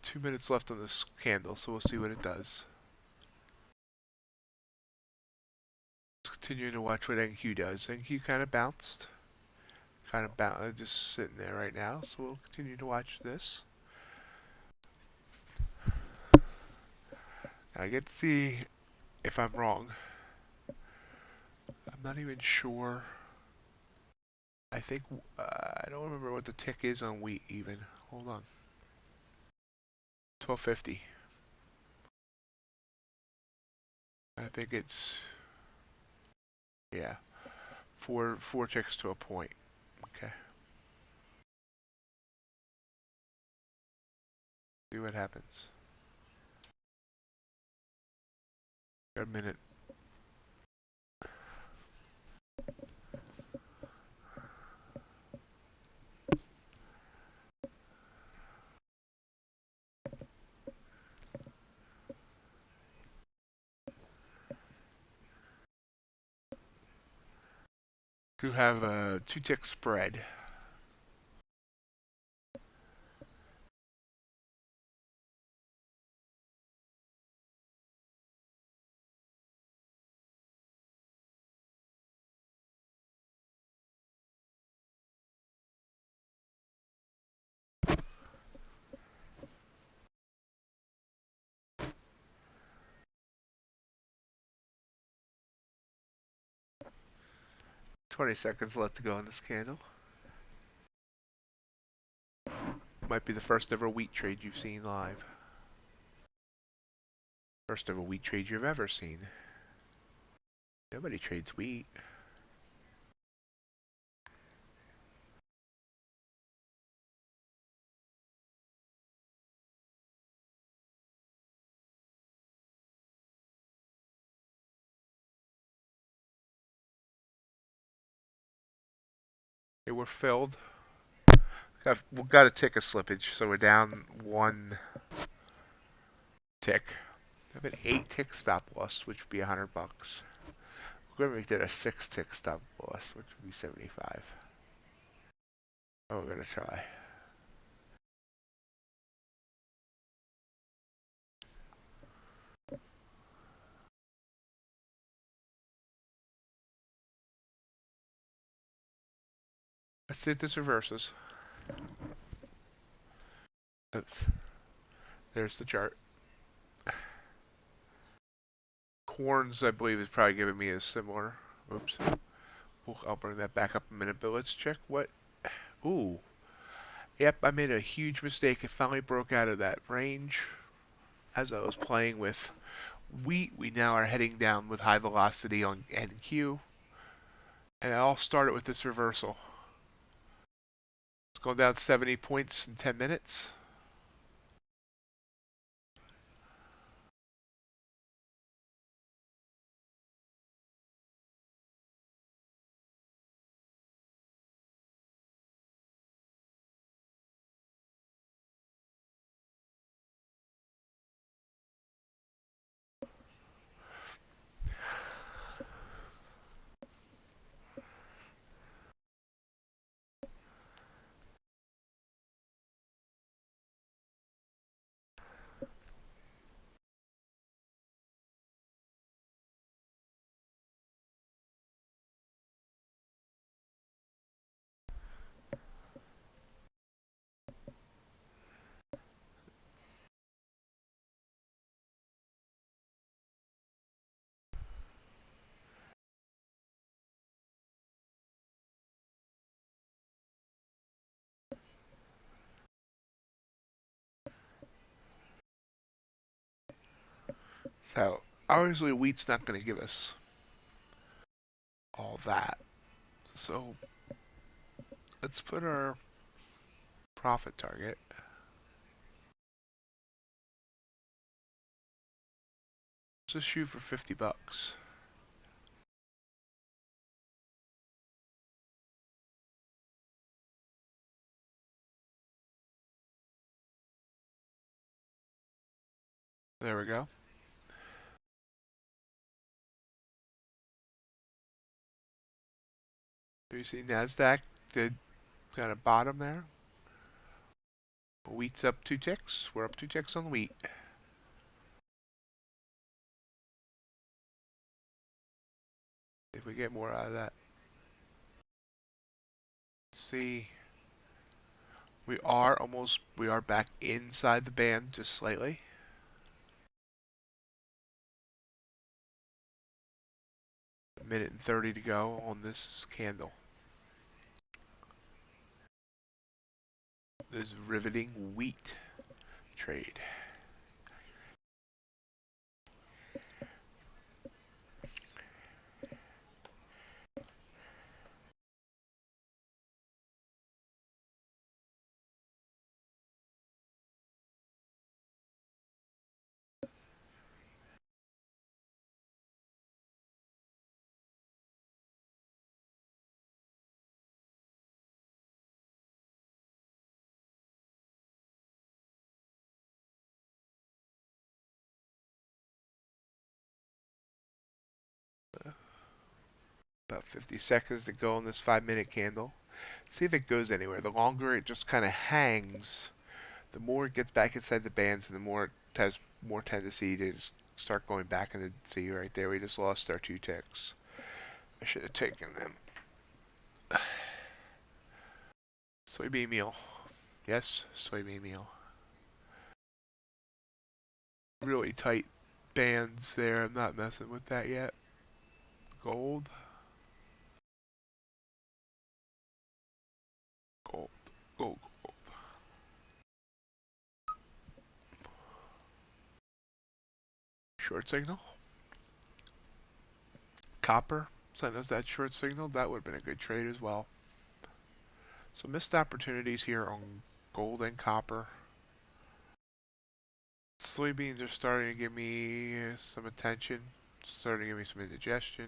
2 minutes left on this candle, so we'll see what it does. Let's continue to watch what NQ does. NQ kind of bounced. Just sitting there right now, so we'll continue to watch this. I get to see if I'm wrong. I'm not even sure. I think, I don't remember what the tick is on wheat even. Hold on. 1250. I think it's, yeah, four ticks to a point. Okay. See what happens. Got a minute. Do have a 2-tick spread. $20 seconds left to go on this candle. Might be the first ever wheat trade you've seen live. First ever wheat trade you've ever seen. Nobody trades wheat. Okay, we're filled. We've got a tick of slippage, so we're down 1 tick. I have an 8-tick stop loss, which would be $100. We're gonna make that a 6-tick stop loss, which would be 75. Oh, we're gonna try. Let's see if this reverses. Oops. There's the chart. Corns, I believe, is probably giving me a similar Oops. I'll bring that back up in a minute, but let's check what. Ooh. Yep, I made a huge mistake. It finally broke out of that range as I was playing with wheat. We now are heading down with high velocity on NQ, and it all started with this reversal. It's going down 70 points in 10 minutes. So obviously wheat's not going to give us all that. So let's put our profit target. Let's just shoot for 50 bucks. There we go. Do you see NASDAQ did kind of bottom there? Wheat's up 2 ticks. We're up 2 ticks on wheat. If we get more out of that. See, we are back inside the band just slightly. A minute and 30 to go on this candle. This riveting wheat trade. About 50 seconds to go on this 5-minute candle. See if it goes anywhere. The longer it just kind of hangs, the more it gets back inside the bands, and the more it has more tendency to start going back. And see right there, we just lost our 2 ticks. I should have taken them. Soybean meal. Yes, soybean meal. Really tight bands there. I'm not messing with that yet. Gold. Gold. Gold. Gold. Short signal. Copper. Sent us that short signal. That would have been a good trade as well. So missed opportunities here on gold and copper. Soybeans are starting to give me some attention. Starting to give me some indigestion.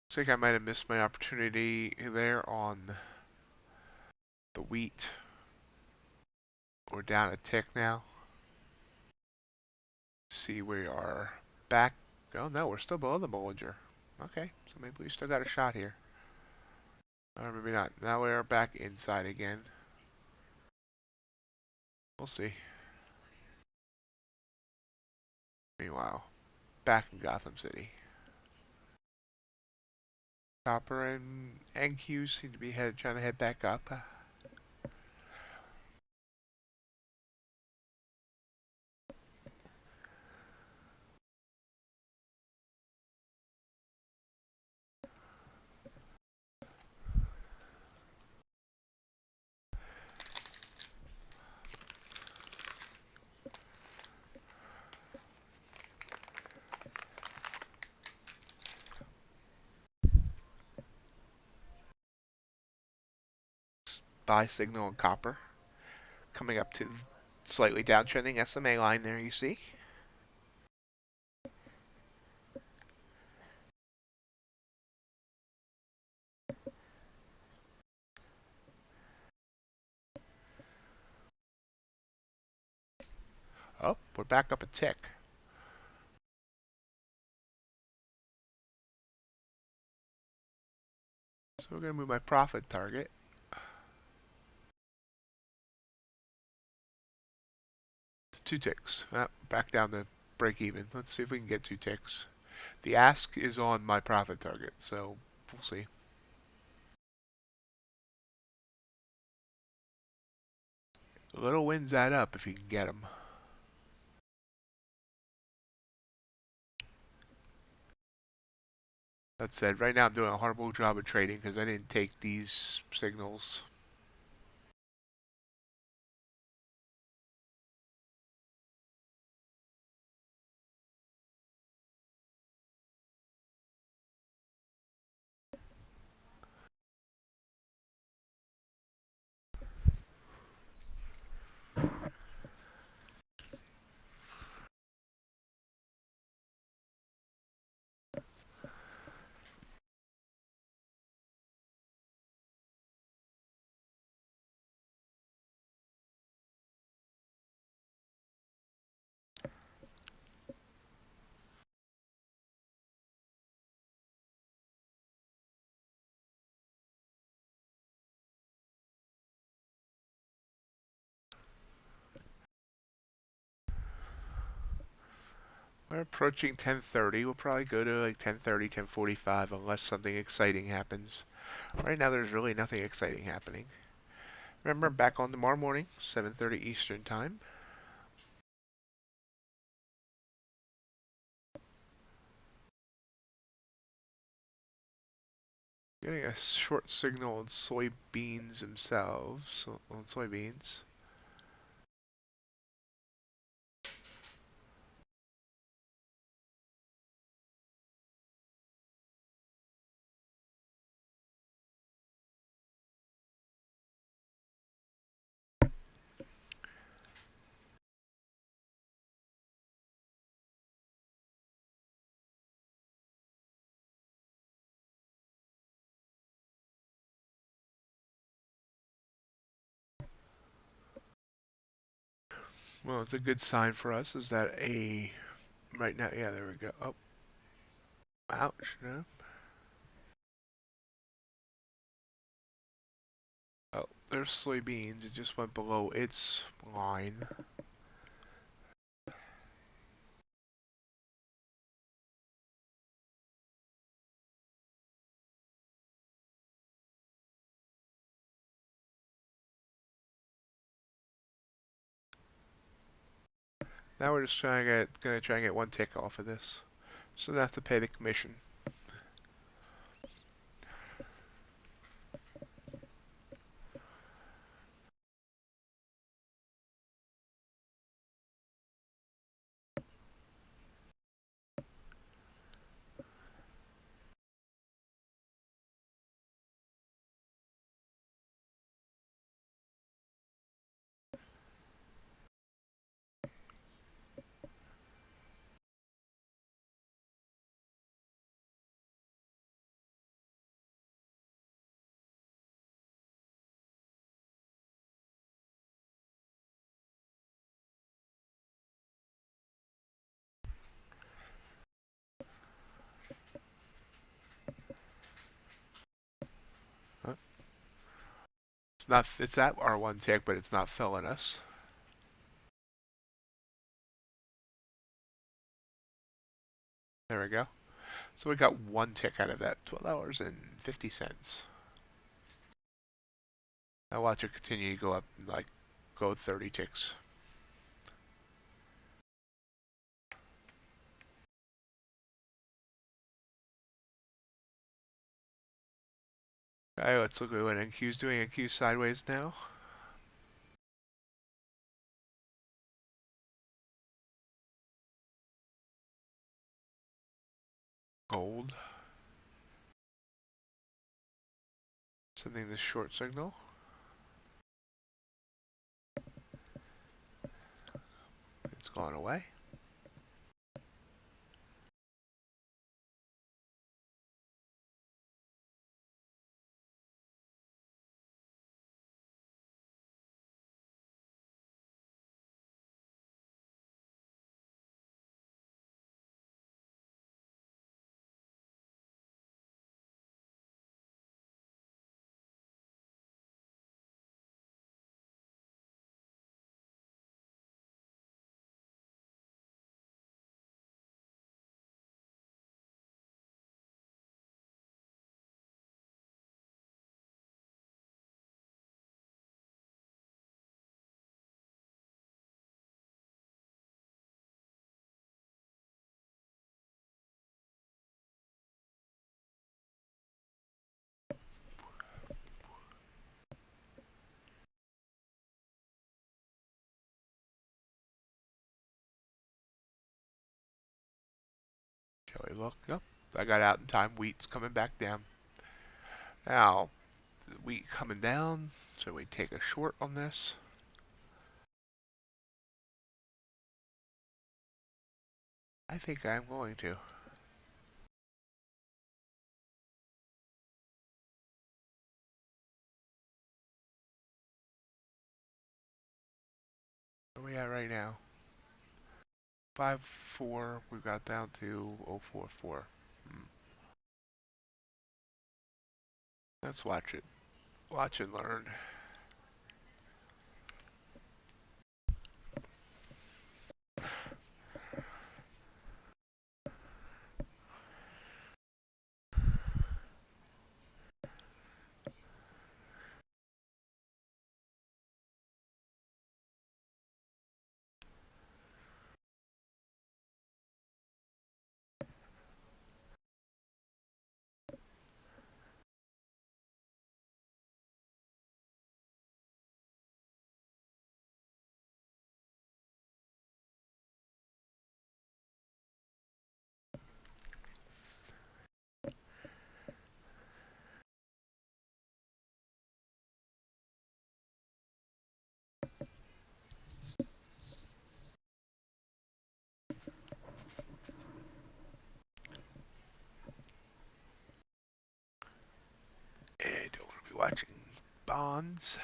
Looks like I might have missed my opportunity there on the wheat. We're down a tick now. See, we are back. Oh no, we're still below the Bollinger. Okay, so maybe we still got a shot here. Or maybe not. Now we are back inside again. We'll see. Meanwhile, back in Gotham City. Copper and NQ seem to be trying to head back up. buy signal in copper. Coming up to slightly downtrending SMA line there, you see. Oh, we're back up a tick. So we're going to move my profit target. 2 ticks. Back down to break even. Let's see if we can get 2 ticks. The ask is on my profit target, so we'll see. Little wins add up if you can get them. That said, right now I'm doing a horrible job of trading because I didn't take these signals. We're approaching 10:30. We'll probably go to like 10:30, 10:45 unless something exciting happens. Right now there's really nothing exciting happening. Remember, I'm back on tomorrow morning, 7:30 Eastern Time. Getting a short signal on soybeans themselves, so on soybeans. Well, it's a good sign for us is that right now, yeah, there we go. Oh, ouch, no. Oh, there's soybeans. It just went below its line. Now we're just gonna try and get 1 tick off of this, so don't have to pay the commission. Huh? It's at our 1 tick, but it's not filling us. There we go. So we got 1 tick out of that, $12.50. Now watch it continue to go up, like go 30 ticks. Okay, let's look at what NQ's doing. NQ's sideways now. Gold. Sending the short signal. going away. Shall we look? Yep. I got out in time. Wheat's coming back down. Now, wheat coming down, so we take a short on this. I think I'm going to. Where are we at right now? 5.4. We got down to 0.44. Let's watch it. Watch and learn. I don't want to be watching bonds.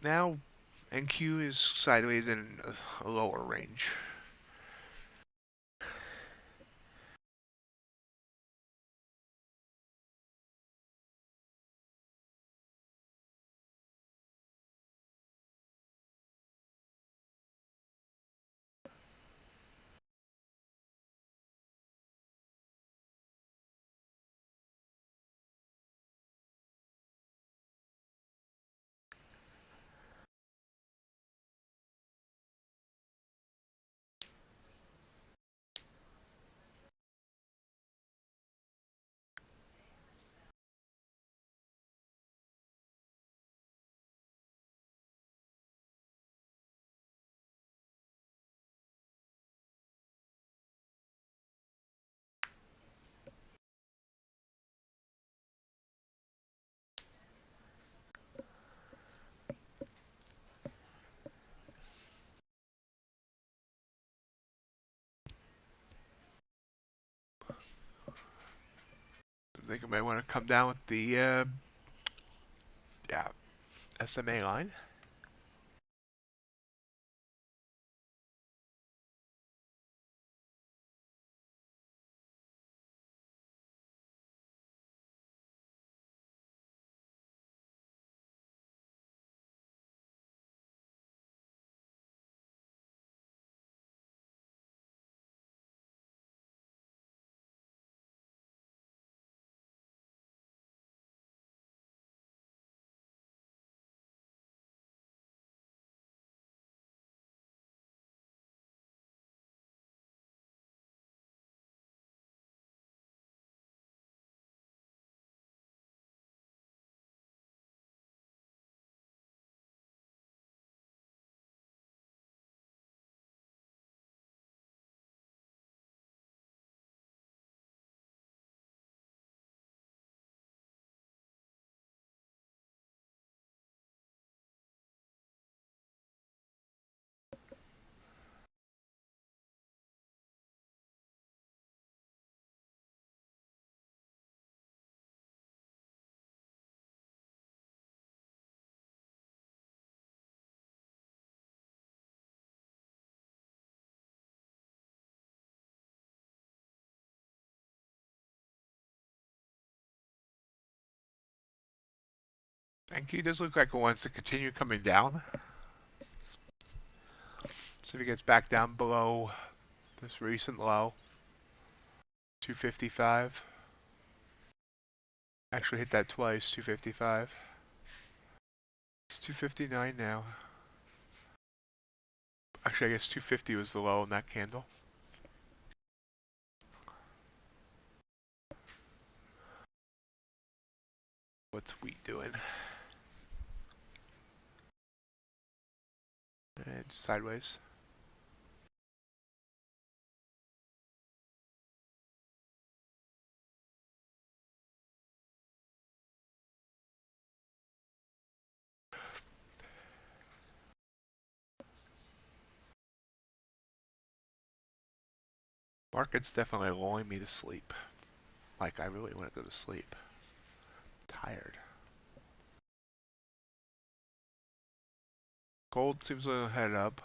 Now, NQ is sideways in a lower range. I think I might want to come down with the yeah, SMA line. Enki does look like it wants to continue coming down. So if it gets back down below this recent low, 255. Actually hit that twice, 255. It's 259 now. Actually, I guess 250 was the low in that candle. What's wheat doing? And sideways. Market's definitely lulling me to sleep. Like, I really want to go to sleep. Tired. Gold seems to head up.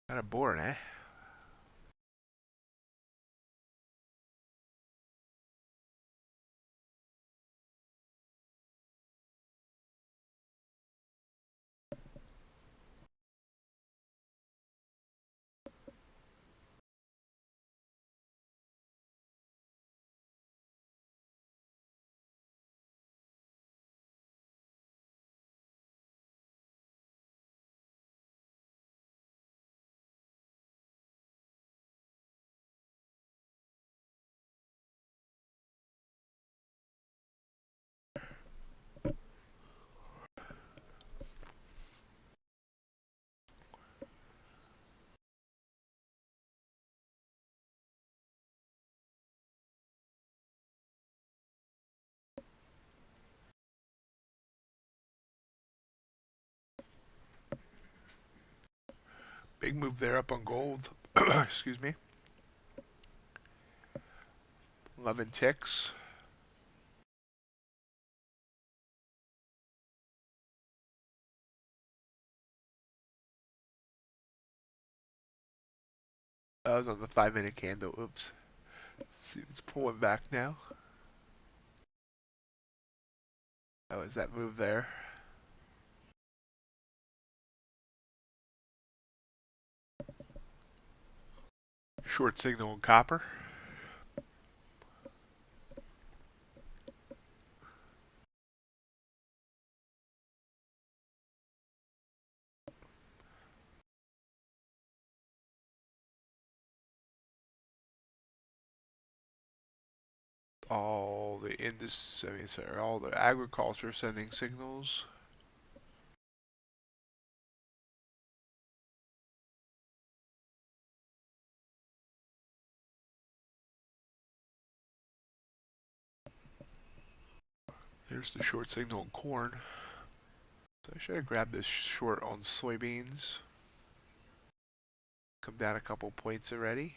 Kind of boring, eh? Big move there up on gold. Excuse me. 11 ticks. That was on the 5-minute candle. Oops. Let's see, it's pulling back now. That was that move there. Short signal in copper. All the all the agriculture sending signals. There's the short signal in corn. So I should have grabbed this short on soybeans. Come down a couple points already.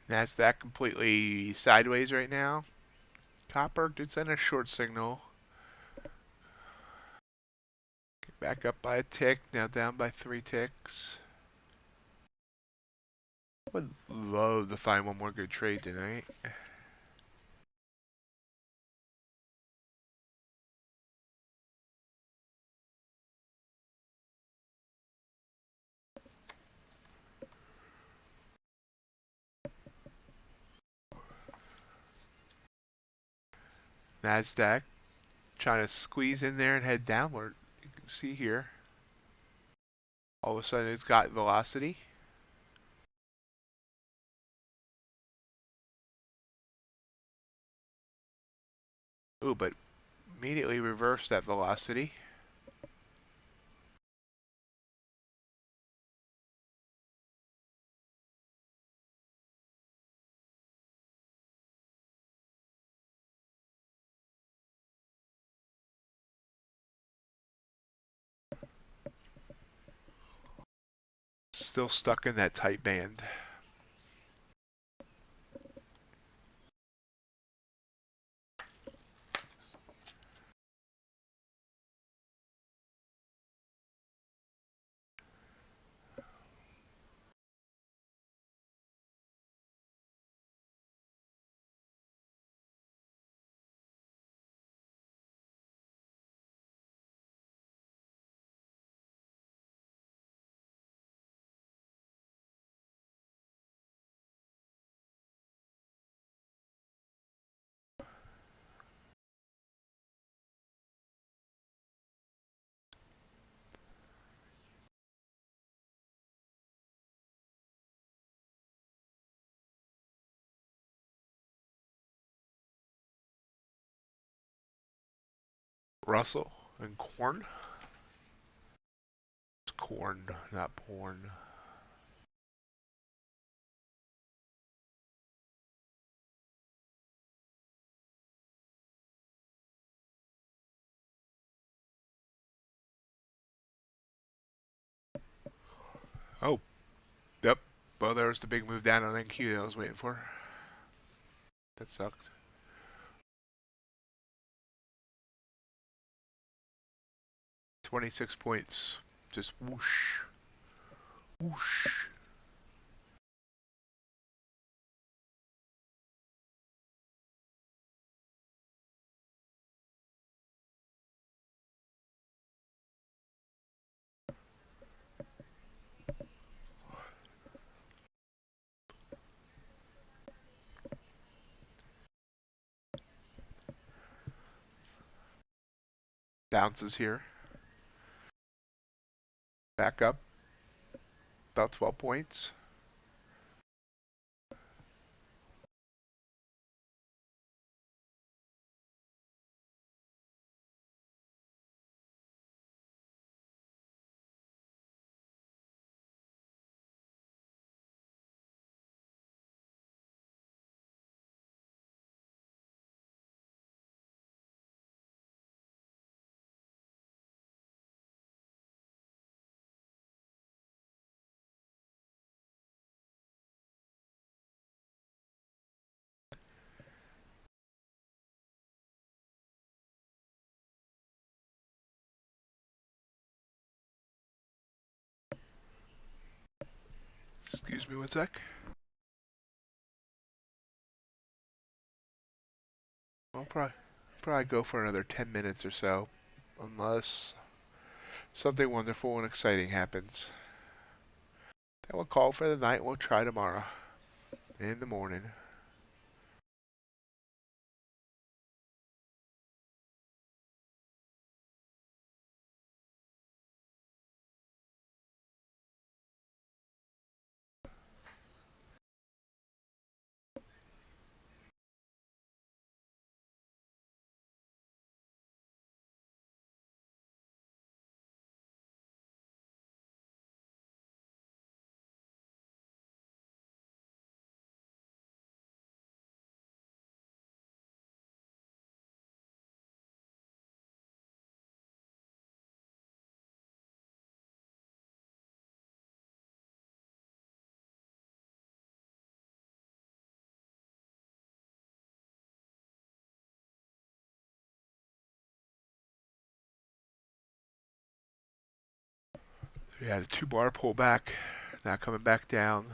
NASDAQ completely sideways right now. Copper did send a short signal. Back up by a tick, now down by 3 ticks. Would love to find one more good trade tonight. NASDAQ trying to squeeze in there and head downward. You can see here. All of a sudden it's got velocity. Ooh, but immediately reversed that velocity. Still stuck in that tight band. Russell and corn. It's corn, not porn. Oh, yep. Well, there was the big move down on NQ that I was waiting for. That sucked. 26 points. Just whoosh. Whoosh. Bounces here. Back up. About 12 points. Excuse me one sec. I'll probably go for another 10 minutes or so, unless something wonderful and exciting happens. Then we'll call for the night. We'll try tomorrow in the morning. Yeah, the 2 bar pullback, now coming back down.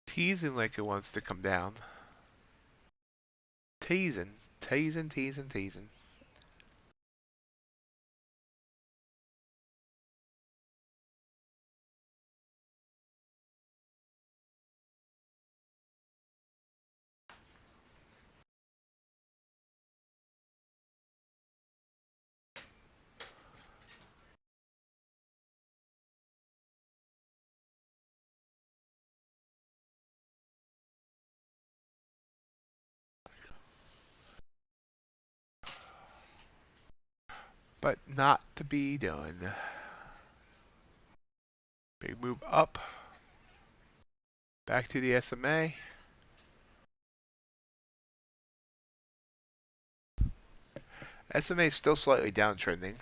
Teasing like it wants to come down. Teasing, teasing, teasing, teasing. But not to be done. Big move up. Back to the SMA. SMA is still slightly downtrending.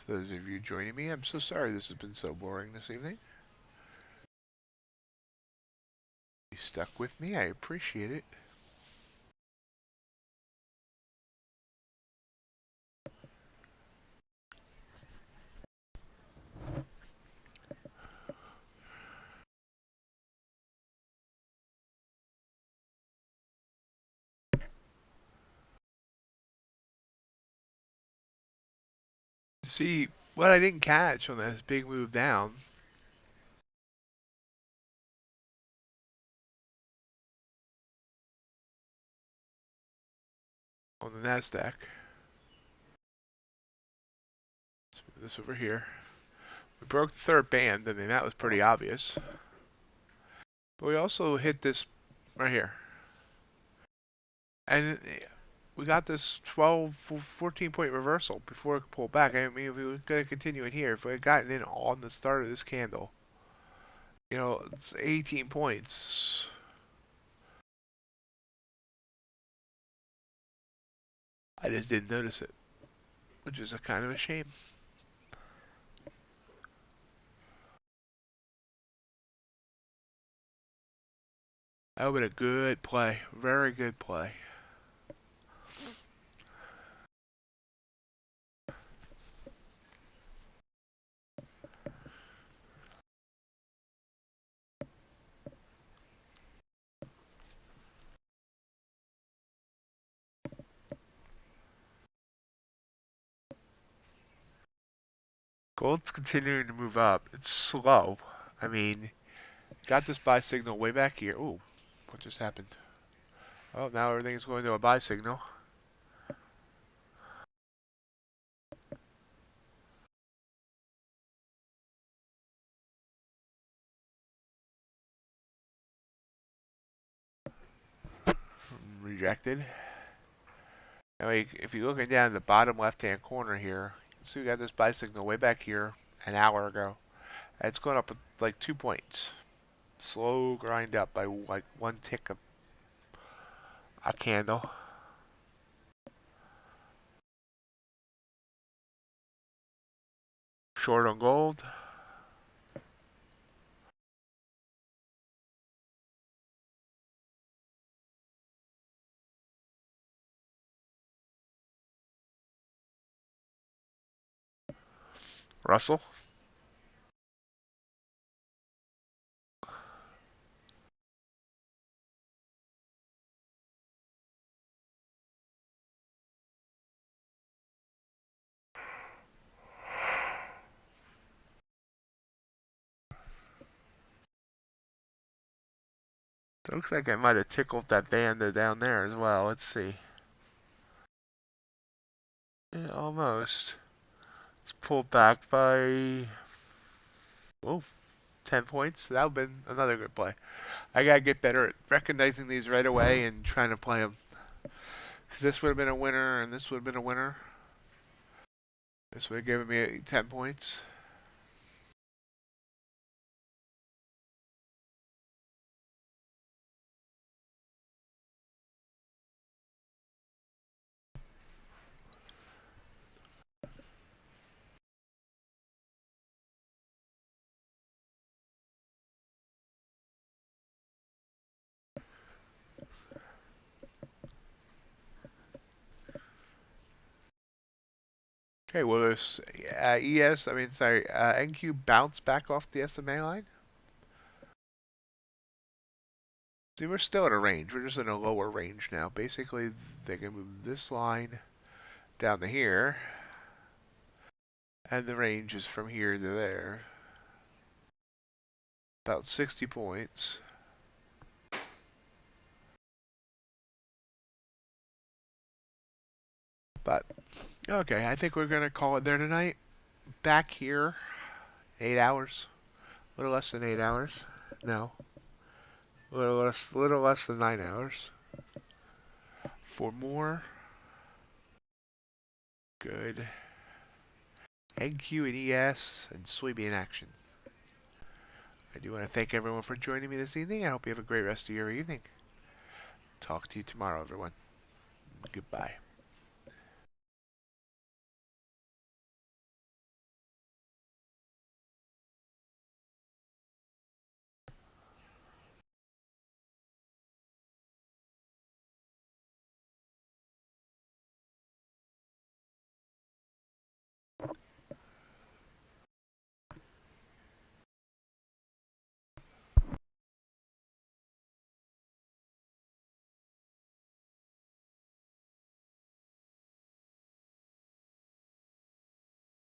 For those of you joining me, I'm so sorry this has been so boring this evening. You stuck with me, I appreciate it. See, what I didn't catch on this big move down on the NASDAQ. Let's move this over here. We broke the third band, I mean that was pretty obvious. But we also hit this right here. And we got this 12, 14 point reversal before it pulled back. I mean, if we were going to continue in here, if we had gotten in on the start of this candle, you know, it's 18 points. I just didn't notice it, which is a kind of a shame. That would have been a good play, very good play. Gold's continuing to move up. It's slow. I mean, got this buy signal way back here. Ooh, what just happened? Oh, now everything's going to a buy signal. Rejected. Now, if you're looking down in the bottom left-hand corner here, see we got this buy signal way back here an hour ago. It's going up like 2 points. Slow grind up by like one tick of a candle. Short on gold. Russell. It looks like I might have tickled that band down there as well. Let's see. Yeah, almost. It's pulled back by 10 points. That would have been another good play. I gotta get better at recognizing these right away and trying to play them. Because this would have been a winner, and this would have been a winner. This would have given me 10 points. Okay, well, this NQ bounced back off the SMA line. See, we're still at a range. We're just in a lower range now. Basically, they can move this line down to here, and the range is from here to there. About 60 points. But, okay, I think we're going to call it there tonight. Back here, 8 hours. A little less than 8 hours. No. A little less than 9 hours. For more good NQ and ES and soybean action. I do want to thank everyone for joining me this evening. I hope you have a great rest of your evening. Talk to you tomorrow, everyone. Goodbye.